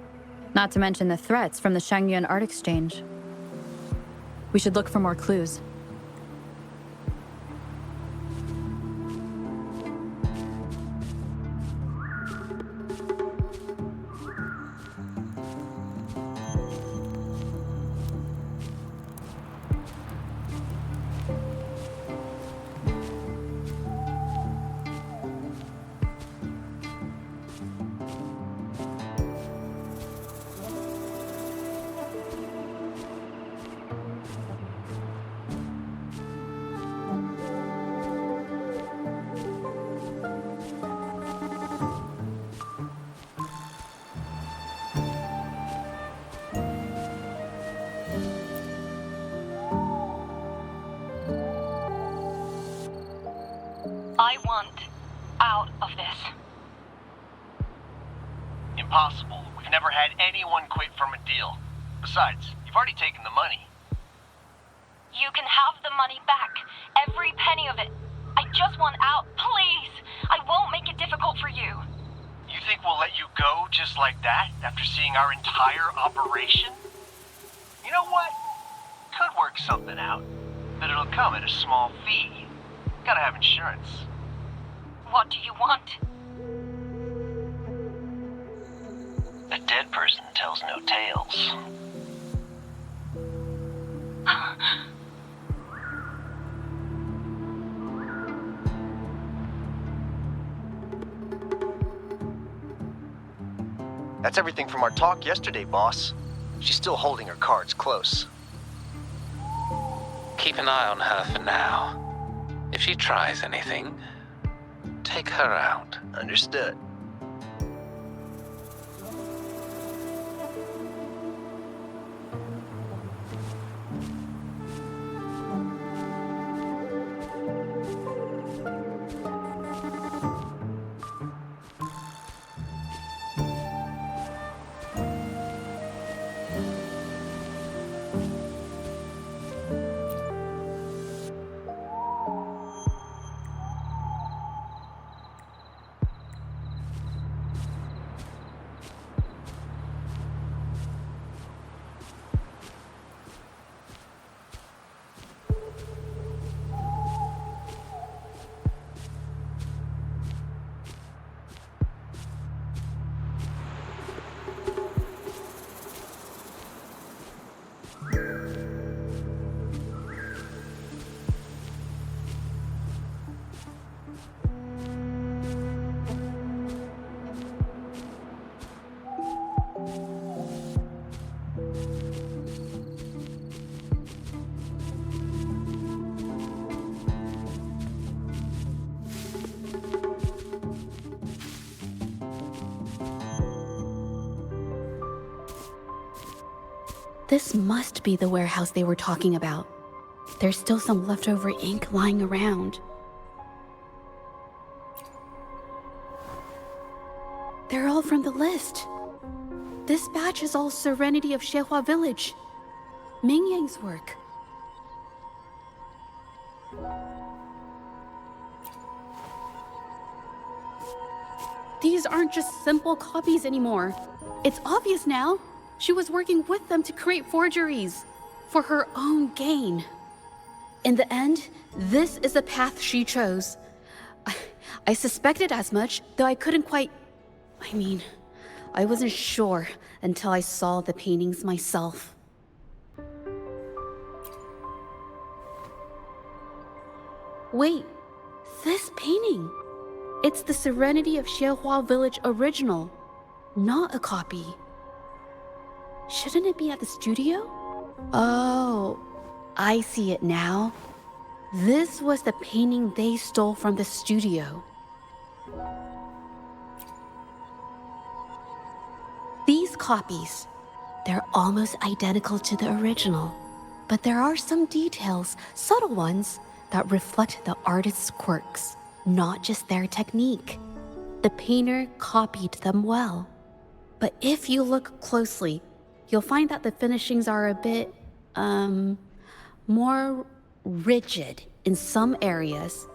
Not to mention the threats from the Shangyuan Art Exchange. We should look for more clues. I want out of this. Impossible. We've never had anyone quit from a deal. Besides, you've already taken the money. You can have the money back. Every penny of it. I just want out, please. I won't make it difficult for you. You think we'll let you go just like that after seeing our entire operation? You know what? Could work something out, but it'll come at a small fee. Gotta have insurance. What do you want? A dead person tells no tales. That's everything from our talk yesterday, boss. She's still holding her cards close. Keep an eye on her for now. If she tries anything, take her out. Understood. This must be the warehouse they were talking about. There's still some leftover ink lying around. They're all from the list. This batch is all Serenity of Xehua Village. Ming Yang's work. These aren't just simple copies anymore. It's obvious now. She was working with them to create forgeries for her own gain. In the end, this is the path she chose. I suspected as much, though I couldn't quite... I wasn't sure until I saw the paintings myself. Wait, this painting. It's the Serenity of Xehua Village original, not a copy. Shouldn't it be at the studio? Oh, I see it now. This was the painting they stole from the studio. These copies, they're almost identical to the original, but there are some details, subtle ones, that reflect the artist's quirks, not just their technique. The painter copied them well. But if you look closely, you'll find that the finishings are a bit, more rigid in some areas.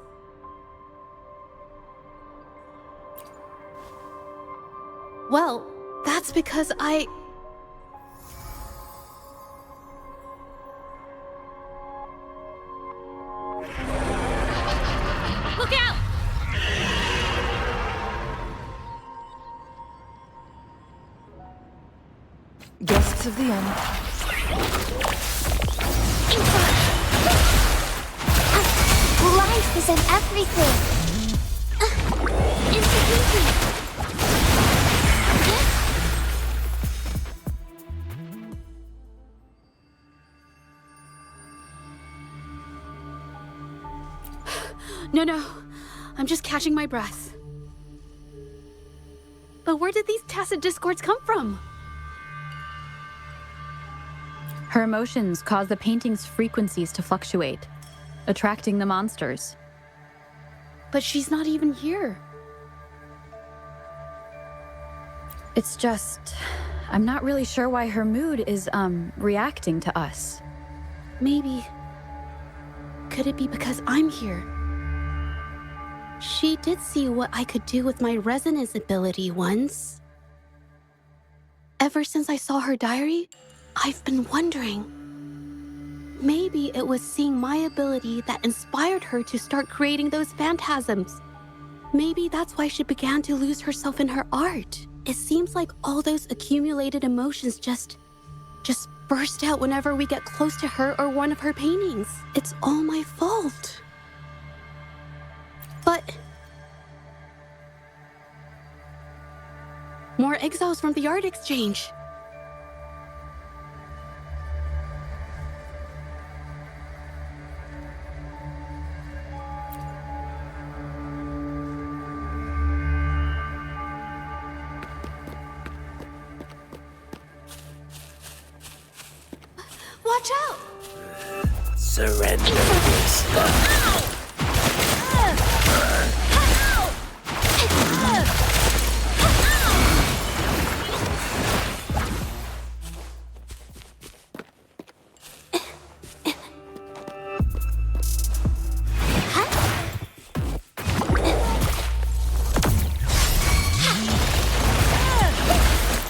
Well, that's because Look out! Guests of the Inn. Life is in everything. It's the pinky. No. I'm just catching my breath. But where did these tacit discords come from? Her emotions cause the painting's frequencies to fluctuate, attracting the monsters. But she's not even here. It's just, I'm not really sure why her mood is, reacting to us. Maybe. Could it be because I'm here? She did see what I could do with my resonance ability once. Ever since I saw her diary, I've been wondering. Maybe it was seeing my ability that inspired her to start creating those phantasms. Maybe that's why she began to lose herself in her art. It seems like all those accumulated emotions just burst out whenever we get close to her or one of her paintings. It's all my fault. But more exiles from the art exchange. Watch out! Surrender your stuff.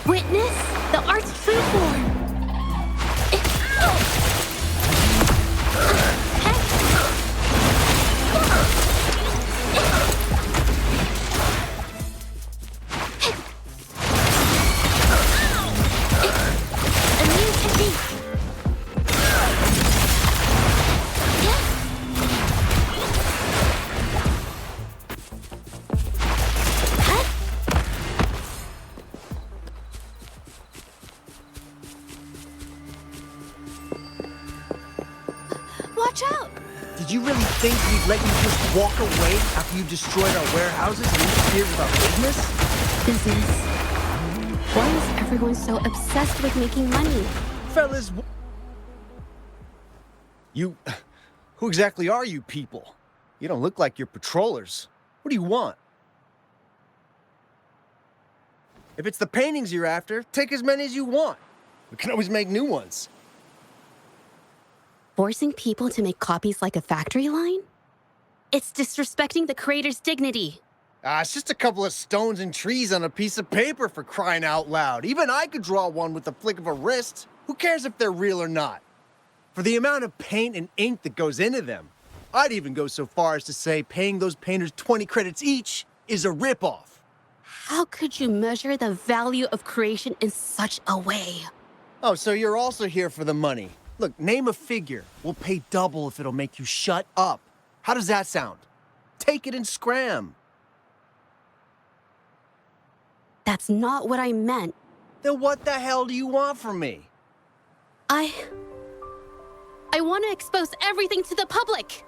Witness the art's true form. Watch out! Did you really think we'd let you just walk away after you destroyed our warehouses and interfered with our business? Business. Why is everyone so obsessed with making money? Fellas, who exactly are you people? You don't look like you're patrollers. What do you want? If it's the paintings you're after, take as many as you want. We can always make new ones. Forcing people to make copies like a factory line? It's disrespecting the creator's dignity. It's just a couple of stones and trees on a piece of paper, for crying out loud. Even I could draw one with the flick of a wrist. Who cares if they're real or not? For the amount of paint and ink that goes into them, I'd even go so far as to say paying those painters 20 credits each is a ripoff. How could you measure the value of creation in such a way? Oh, so you're also here for the money. Look, name a figure. We'll pay double if it'll make you shut up. How does that sound? Take it and scram. That's not what I meant. Then what the hell do you want from me? I want to expose everything to the public.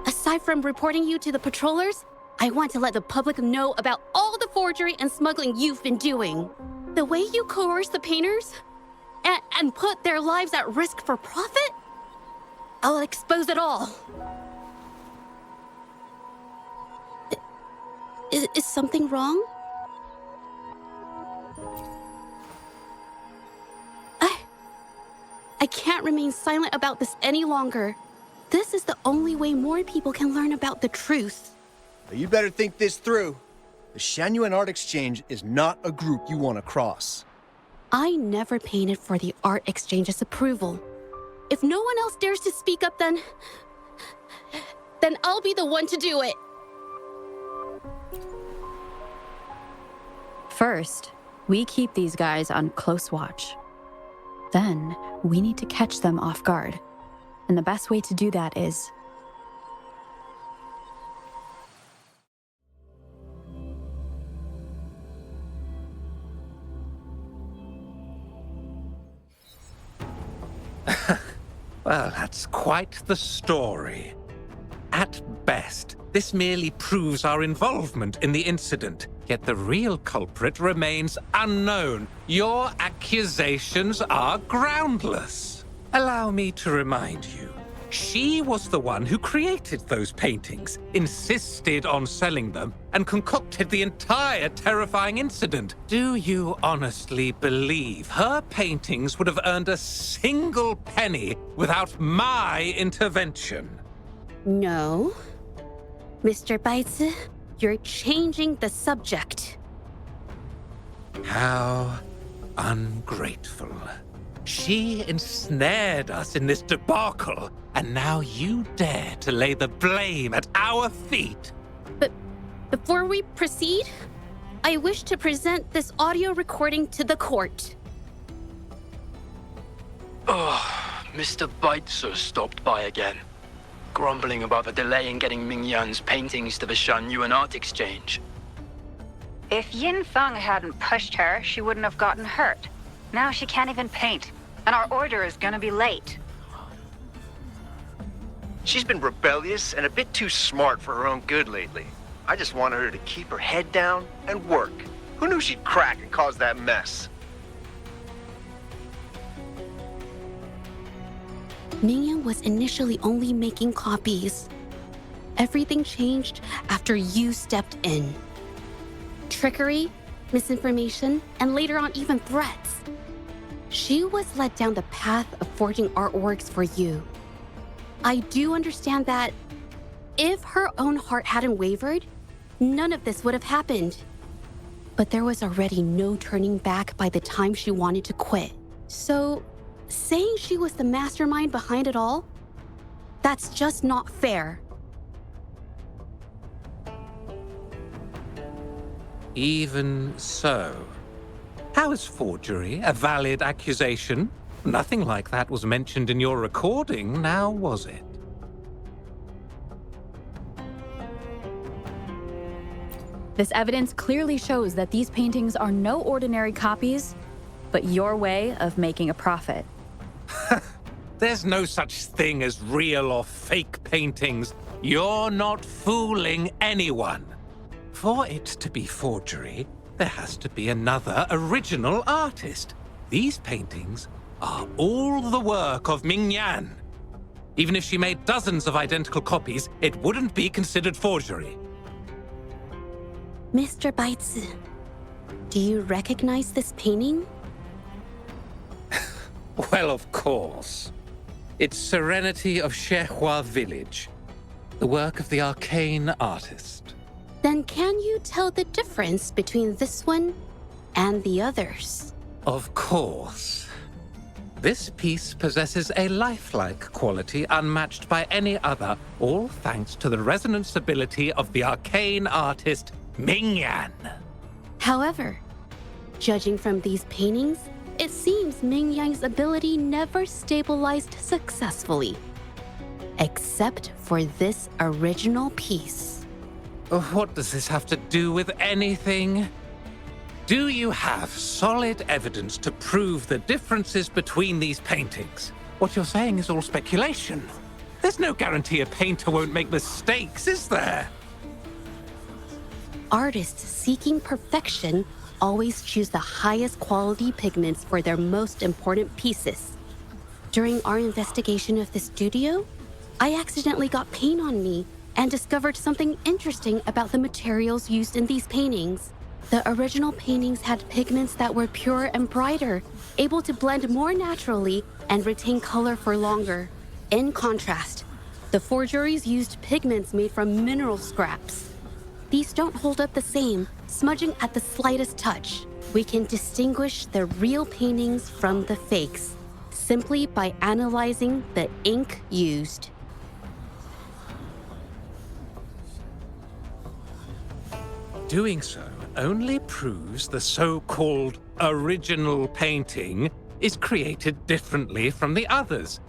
Aside from reporting you to the patrollers, I want to let the public know about all the forgery and smuggling you've been doing. The way you coerce the painters and put their lives at risk for profit? I'll expose it all. Is something wrong? I can't remain silent about this any longer. This is the only way more people can learn about the truth. Now you better think this through. The Shanyuan Art Exchange is not a group you want to cross. I never painted for the Art Exchange's approval. If no one else dares to speak up, then I'll be the one to do it. First, we keep these guys on close watch. Then, we need to catch them off guard. And the best way to do that is... Well, that's quite the story. At best, this merely proves our involvement in the incident, yet the real culprit remains unknown. Your accusations are groundless. Allow me to remind you, she was the one who created those paintings, insisted on selling them, and concocted the entire terrifying incident. Do you honestly believe her paintings would have earned a single penny without my intervention? No. Mr. Baitsu, you're changing the subject. How ungrateful. She ensnared us in this debacle, and now you dare to lay the blame at our feet. But before we proceed, I wish to present this audio recording to the court. Mr. Baitsu stopped by again, grumbling about the delay in getting Mingyan's paintings to the Shanyuan Art Exchange. If Yin Feng hadn't pushed her, she wouldn't have gotten hurt. Now she can't even paint, and our order is gonna be late. She's been rebellious and a bit too smart for her own good lately. I just wanted her to keep her head down and work. Who knew she'd crack and cause that mess? Mingyan was initially only making copies. Everything changed after you stepped in. Trickery, misinformation, and later on even threats. She was led down the path of forging artworks for you. I do understand that if her own heart hadn't wavered, none of this would have happened. But there was already no turning back by the time she wanted to quit. So, saying she was the mastermind behind it all, that's just not fair. Even so, how is forgery a valid accusation? Nothing like that was mentioned in your recording, now was it? This evidence clearly shows that these paintings are no ordinary copies, but your way of making a profit. There's no such thing as real or fake paintings. You're not fooling anyone. For it to be forgery, there has to be another original artist. These paintings are all the work of Mingyan. Even if she made dozens of identical copies, it wouldn't be considered forgery. Mr. Baitsu, do you recognize this painting? Well, of course. It's Serenity of Shehua Village, the work of the arcane artist. Then can you tell the difference between this one and the others? Of course. This piece possesses a lifelike quality unmatched by any other, all thanks to the resonance ability of the arcane artist, Mingyan. However, judging from these paintings, it seems Mingyang's ability never stabilized successfully. Except for this original piece. What does this have to do with anything? Do you have solid evidence to prove the differences between these paintings? What you're saying is all speculation. There's no guarantee a painter won't make mistakes, is there? Artists seeking perfection always choose the highest quality pigments for their most important pieces. During our investigation of the studio, I accidentally got paint on me and discovered something interesting about the materials used in these paintings. The original paintings had pigments that were purer and brighter, able to blend more naturally and retain color for longer. In contrast, the forgeries used pigments made from mineral scraps. These don't hold up the same, smudging at the slightest touch. We can distinguish the real paintings from the fakes, simply by analyzing the ink used. Doing so only proves the so-called original painting is created differently from the others.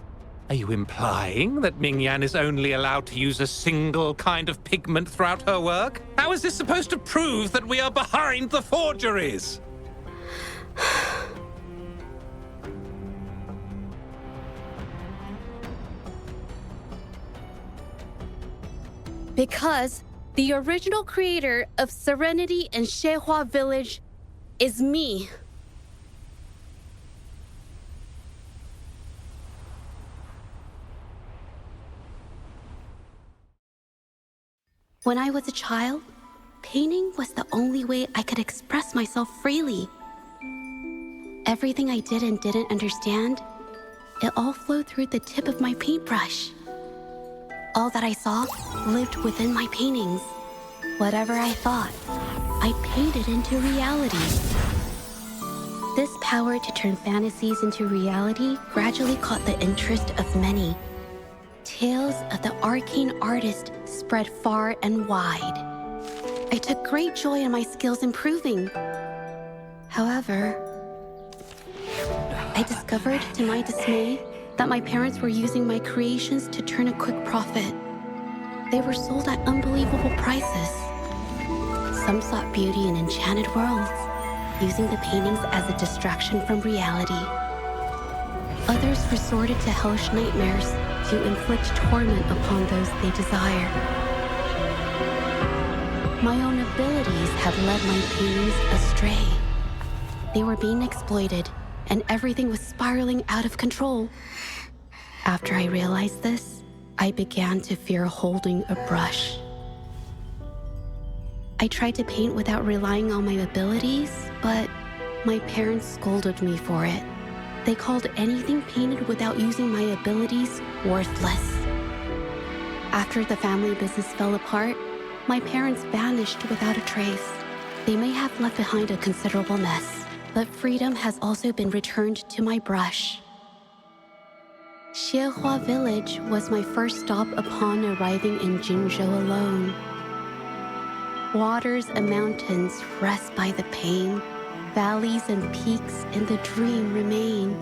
Are you implying that Mingyan is only allowed to use a single kind of pigment throughout her work? How is this supposed to prove that we are behind the forgeries? Because the original creator of Serenity and Shehua Village is me. When I was a child, painting was the only way I could express myself freely. Everything I did and didn't understand, it all flowed through the tip of my paintbrush. All that I saw lived within my paintings. Whatever I thought, I painted into reality. This power to turn fantasies into reality gradually caught the interest of many. Tales of the arcane artist spread far and wide. I took great joy in my skills improving. However, I discovered to my dismay that my parents were using my creations to turn a quick profit. They were sold at unbelievable prices. Some sought beauty in enchanted worlds, using the paintings as a distraction from reality. Others resorted to hellish nightmares to inflict torment upon those they desire. My own abilities had led my paintings astray. They were being exploited, and everything was spiraling out of control. After I realized this, I began to fear holding a brush. I tried to paint without relying on my abilities, but my parents scolded me for it. They called anything painted without using my abilities worthless. After the family business fell apart, my parents vanished without a trace. They may have left behind a considerable mess, but freedom has also been returned to my brush. Shehua Village was my first stop upon arriving in Jinzhou alone. Waters and mountains rest by the pain. Valleys and peaks in the dream remain.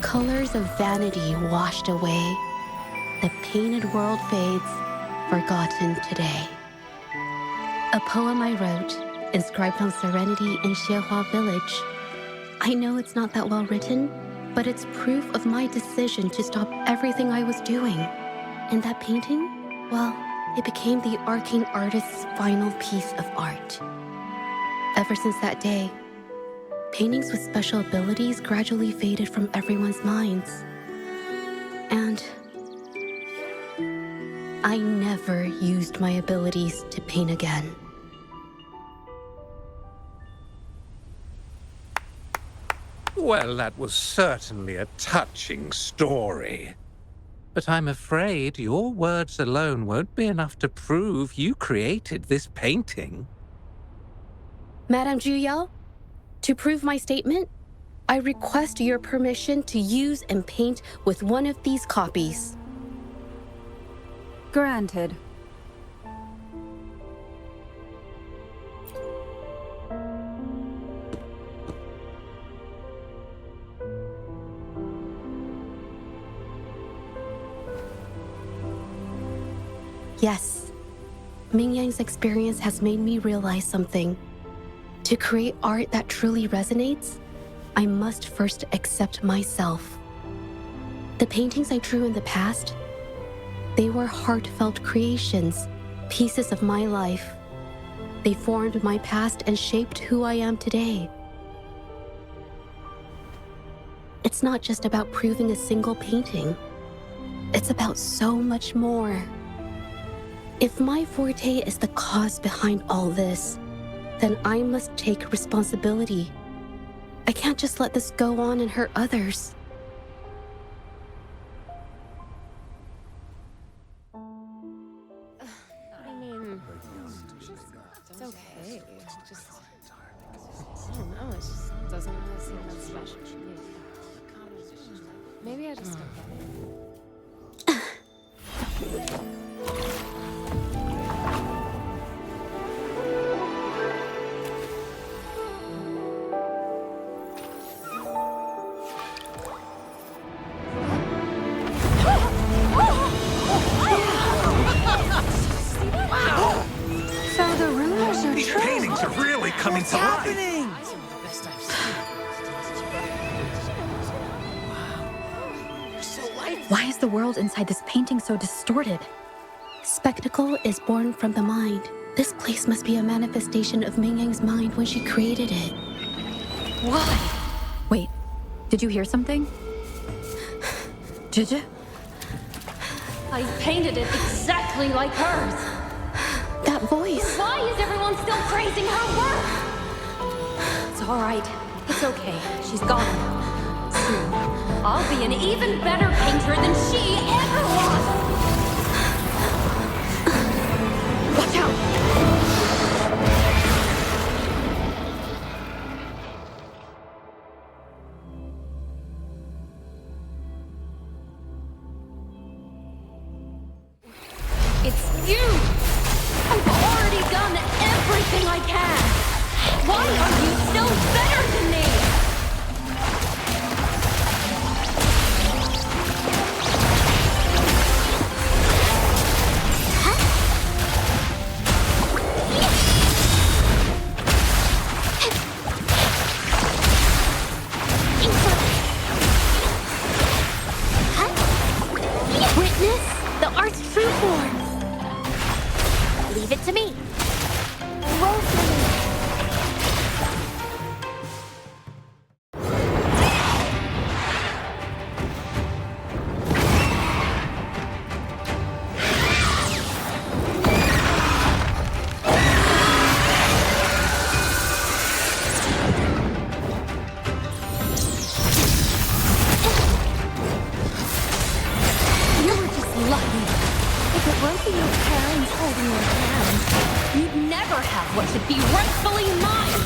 Colors of vanity washed away. The painted world fades, forgotten today. A poem I wrote, inscribed on Serenity in Shehua Village. I know it's not that well written, but it's proof of my decision to stop everything I was doing. And that painting, well, it became the arcane artist's final piece of art. Ever since that day, paintings with special abilities gradually faded from everyone's minds. And I never used my abilities to paint again. Well, that was certainly a touching story. But I'm afraid your words alone won't be enough to prove you created this painting. Madame Juyao, to prove my statement, I request your permission to use and paint with one of these copies. Granted. Yes, Mingyang's experience has made me realize something. To create art that truly resonates, I must first accept myself. The paintings I drew in the past, they were heartfelt creations, pieces of my life. They formed my past and shaped who I am today. It's not just about proving a single painting. It's about so much more. If my forte is the cause behind all this, then I must take responsibility. I can't just let this go on and hurt others. I mean, it's okay. Just, I don't know, it just doesn't really seem that special to me. Maybe I just don't get it. So the rumors are These true. paintings are really coming to life. Why is the world inside this painting so distorted? Spectacle is born from the mind. This place must be a manifestation of Ming Yang's mind when she created it. Why? Wait, did you hear something? Zhezhi? I painted it exactly like hers. That voice. Why is everyone still praising her work? It's all right. It's okay. She's gone now. Soon, I'll be an even better painter than she ever was. Watch out! It's you! I've already done everything I can! Why are you still better than me? Witness the art's true form. Leave it to me. Roll for me. You were just lucky. If it weren't for your parents holding your hand, you'd never have what should be rightfully mine.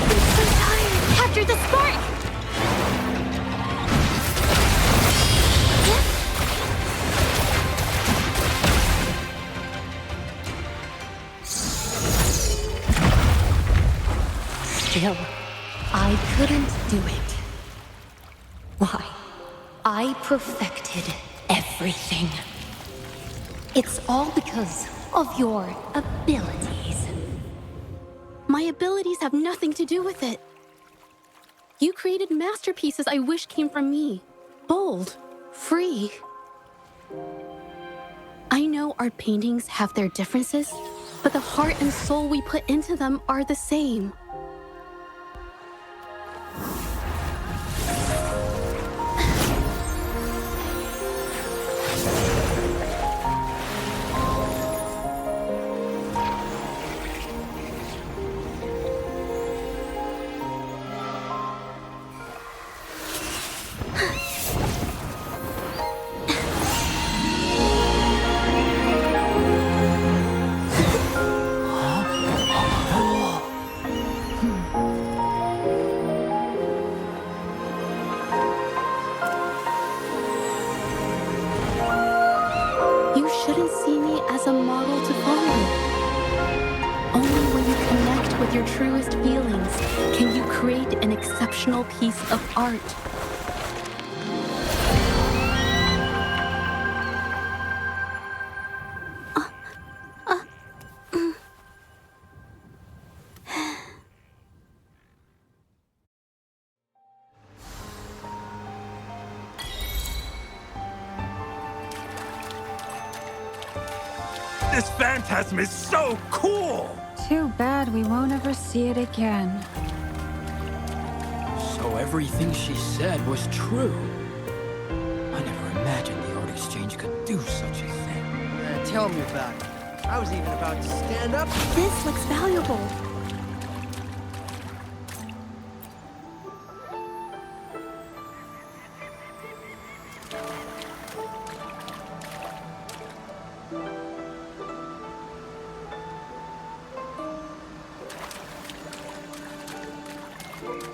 I'm so tired. After the spark. Still, I couldn't do it. Why? I perfected everything. It's all because of your abilities. My abilities have nothing to do with it. You created masterpieces I wish came from me. Bold, free. I know art paintings have their differences, but the heart and soul we put into them are the same. You shouldn't see me as a model to follow. Only when you connect with your truest feelings can you create an exceptional piece of art. This phantasm is so cool! Too bad we won't ever see it again. So everything she said was true. I never imagined the art exchange could do such a thing. Tell me about it. I was even about to stand up. This looks valuable.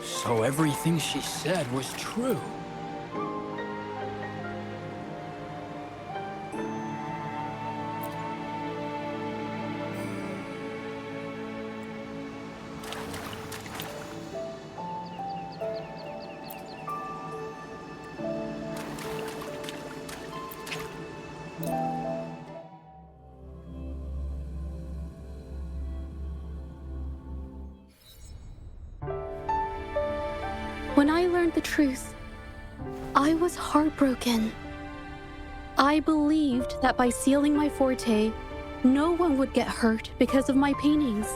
So everything she said was true. When I learned the truth, I was heartbroken. I believed that by sealing my forte, no one would get hurt because of my paintings.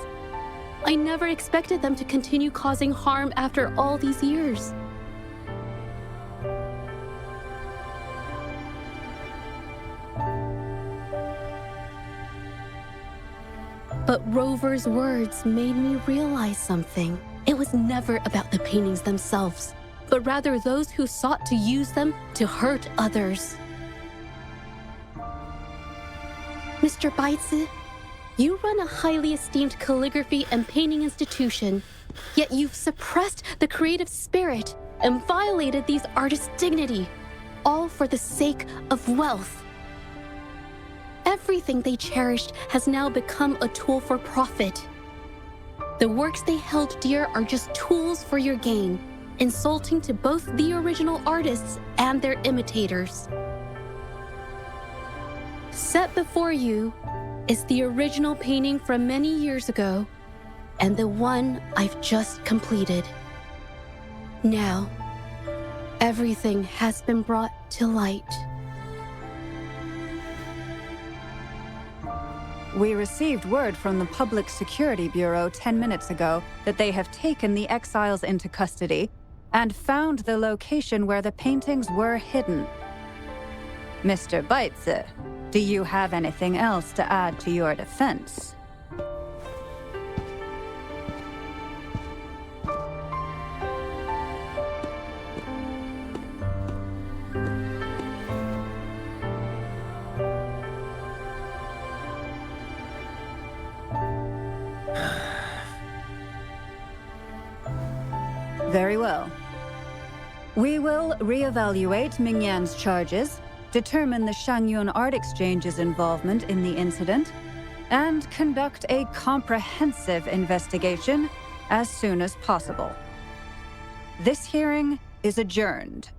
I never expected them to continue causing harm after all these years. But Rover's words made me realize something. It was never about the paintings themselves, but rather those who sought to use them to hurt others. Mr. Baitsu, you run a highly esteemed calligraphy and painting institution, yet you've suppressed the creative spirit and violated these artists' dignity, all for the sake of wealth. Everything they cherished has now become a tool for profit. The works they held dear are just tools for your gain, insulting to both the original artists and their imitators. Set before you is the original painting from many years ago, and the one I've just completed. Now, everything has been brought to light. We received word from the Public Security Bureau 10 minutes ago that they have taken the exiles into custody and found the location where the paintings were hidden. Mr. Baitsu, do you have anything else to add to your defense? Very well. We will reevaluate Mingyan's charges, determine the Shangyun Art Exchange's involvement in the incident, and conduct a comprehensive investigation as soon as possible. This hearing is adjourned.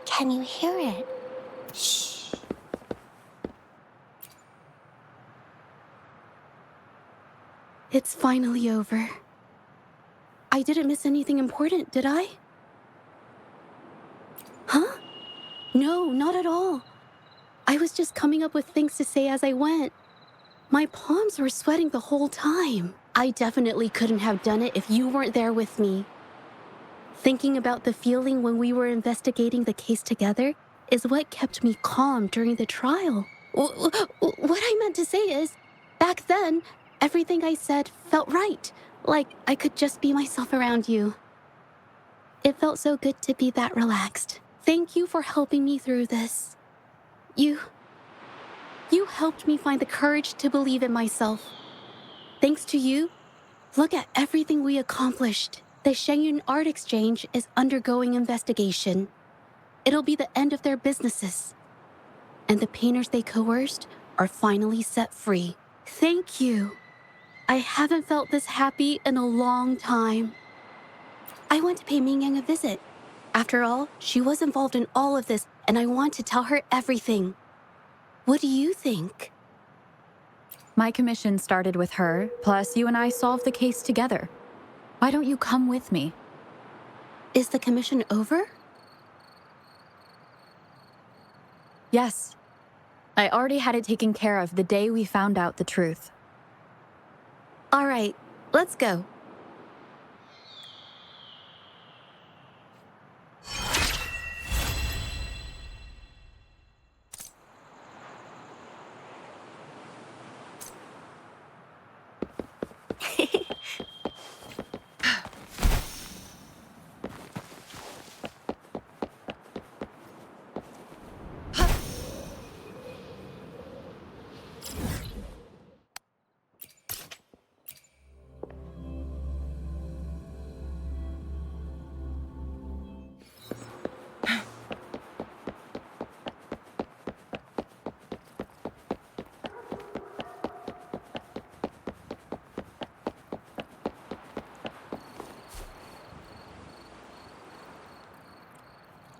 Can you hear it? Shh. It's finally over. I didn't miss anything important, did I? Huh? No, not at all. I was just coming up with things to say as I went. My palms were sweating the whole time. I definitely couldn't have done it if you weren't there with me. Thinking about the feeling when we were investigating the case together is what kept me calm during the trial. What I meant to say is, back then, everything I said felt right. Like I could just be myself around you. It felt so good to be that relaxed. Thank you for helping me through this. You helped me find the courage to believe in myself. Thanks to you, look at everything we accomplished. The Shangyun Art Exchange is undergoing investigation. It'll be the end of their businesses. And the painters they coerced are finally set free. Thank you. I haven't felt this happy in a long time. I want to pay Mingyang a visit. After all, she was involved in all of this, and I want to tell her everything. What do you think? My commission started with her, plus you and I solved the case together. Why don't you come with me? Is the commission over? Yes. I already had it taken care of the day we found out the truth. All right, let's go.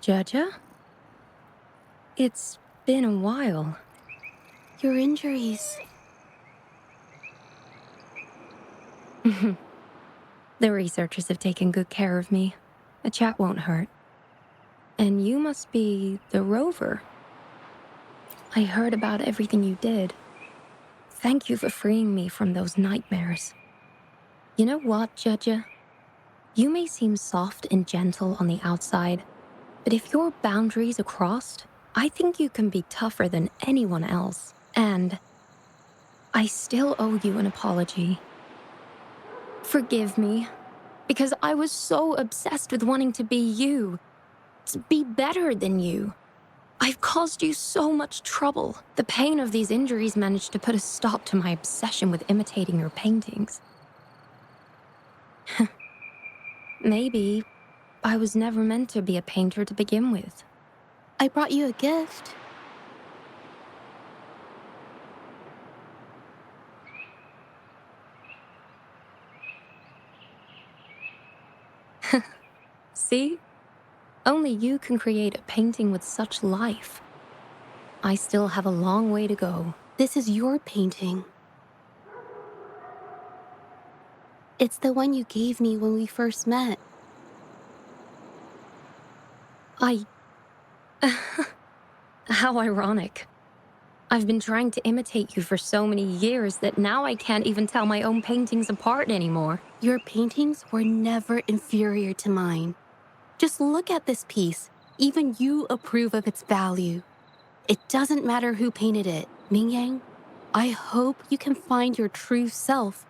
Zhezhi? It's been a while. Your injuries. The researchers have taken good care of me. A chat won't hurt. And you must be the rover. I heard about everything you did. Thank you for freeing me from those nightmares. You know what, Zhezhi? You may seem soft and gentle on the outside, but if your boundaries are crossed, I think you can be tougher than anyone else. And I still owe you an apology. Forgive me, because I was so obsessed with wanting to be you, to be better than you. I've caused you so much trouble. The pain of these injuries managed to put a stop to my obsession with imitating your paintings. Maybe I was never meant to be a painter to begin with. I brought you a gift. See? Only you can create a painting with such life. I still have a long way to go. This is your painting. It's the one you gave me when we first met. How ironic. I've been trying to imitate you for so many years that now I can't even tell my own paintings apart anymore. Your paintings were never inferior to mine. Just look at this piece. Even you approve of its value. It doesn't matter who painted it. Mingyang, I hope you can find your true self,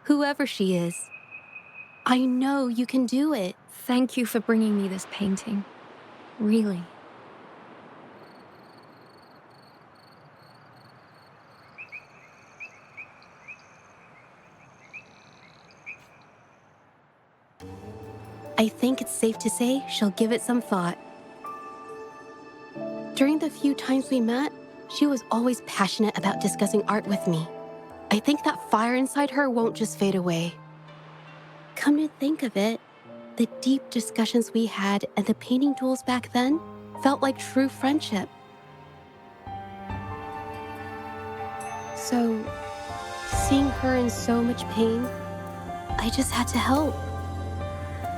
whoever she is. I know you can do it. Thank you for bringing me this painting. Really. I think it's safe to say she'll give it some thought. During the few times we met, she was always passionate about discussing art with me. I think that fire inside her won't just fade away. Come to think of it, the deep discussions we had and the painting duels back then felt like true friendship. So, seeing her in so much pain, I just had to help.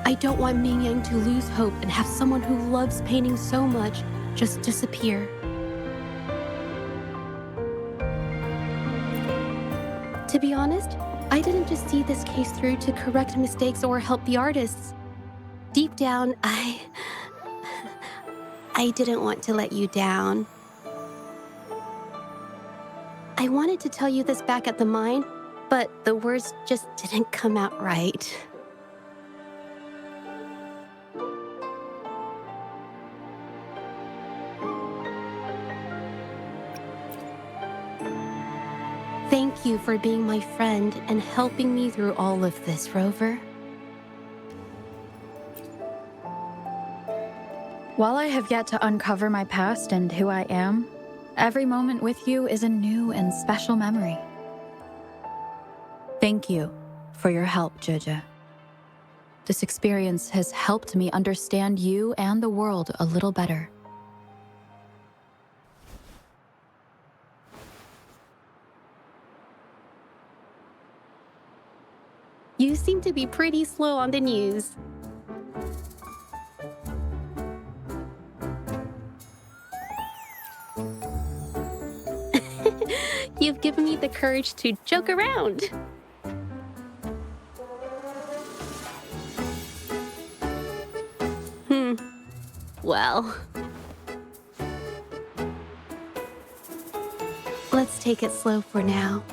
I don't want Mingyang to lose hope and have someone who loves painting so much just disappear. To be honest, I didn't just see this case through to correct mistakes or help the artists. Deep down, I didn't want to let you down. I wanted to tell you this back at the mine, but the words just didn't come out right. Thank you for being my friend and helping me through all of this, Rover. While I have yet to uncover my past and who I am, every moment with you is a new and special memory. Thank you for your help, Zhezhi. This experience has helped me understand you and the world a little better. You seem to be pretty slow on the news. You've given me the courage to joke around. Well, let's take it slow for now.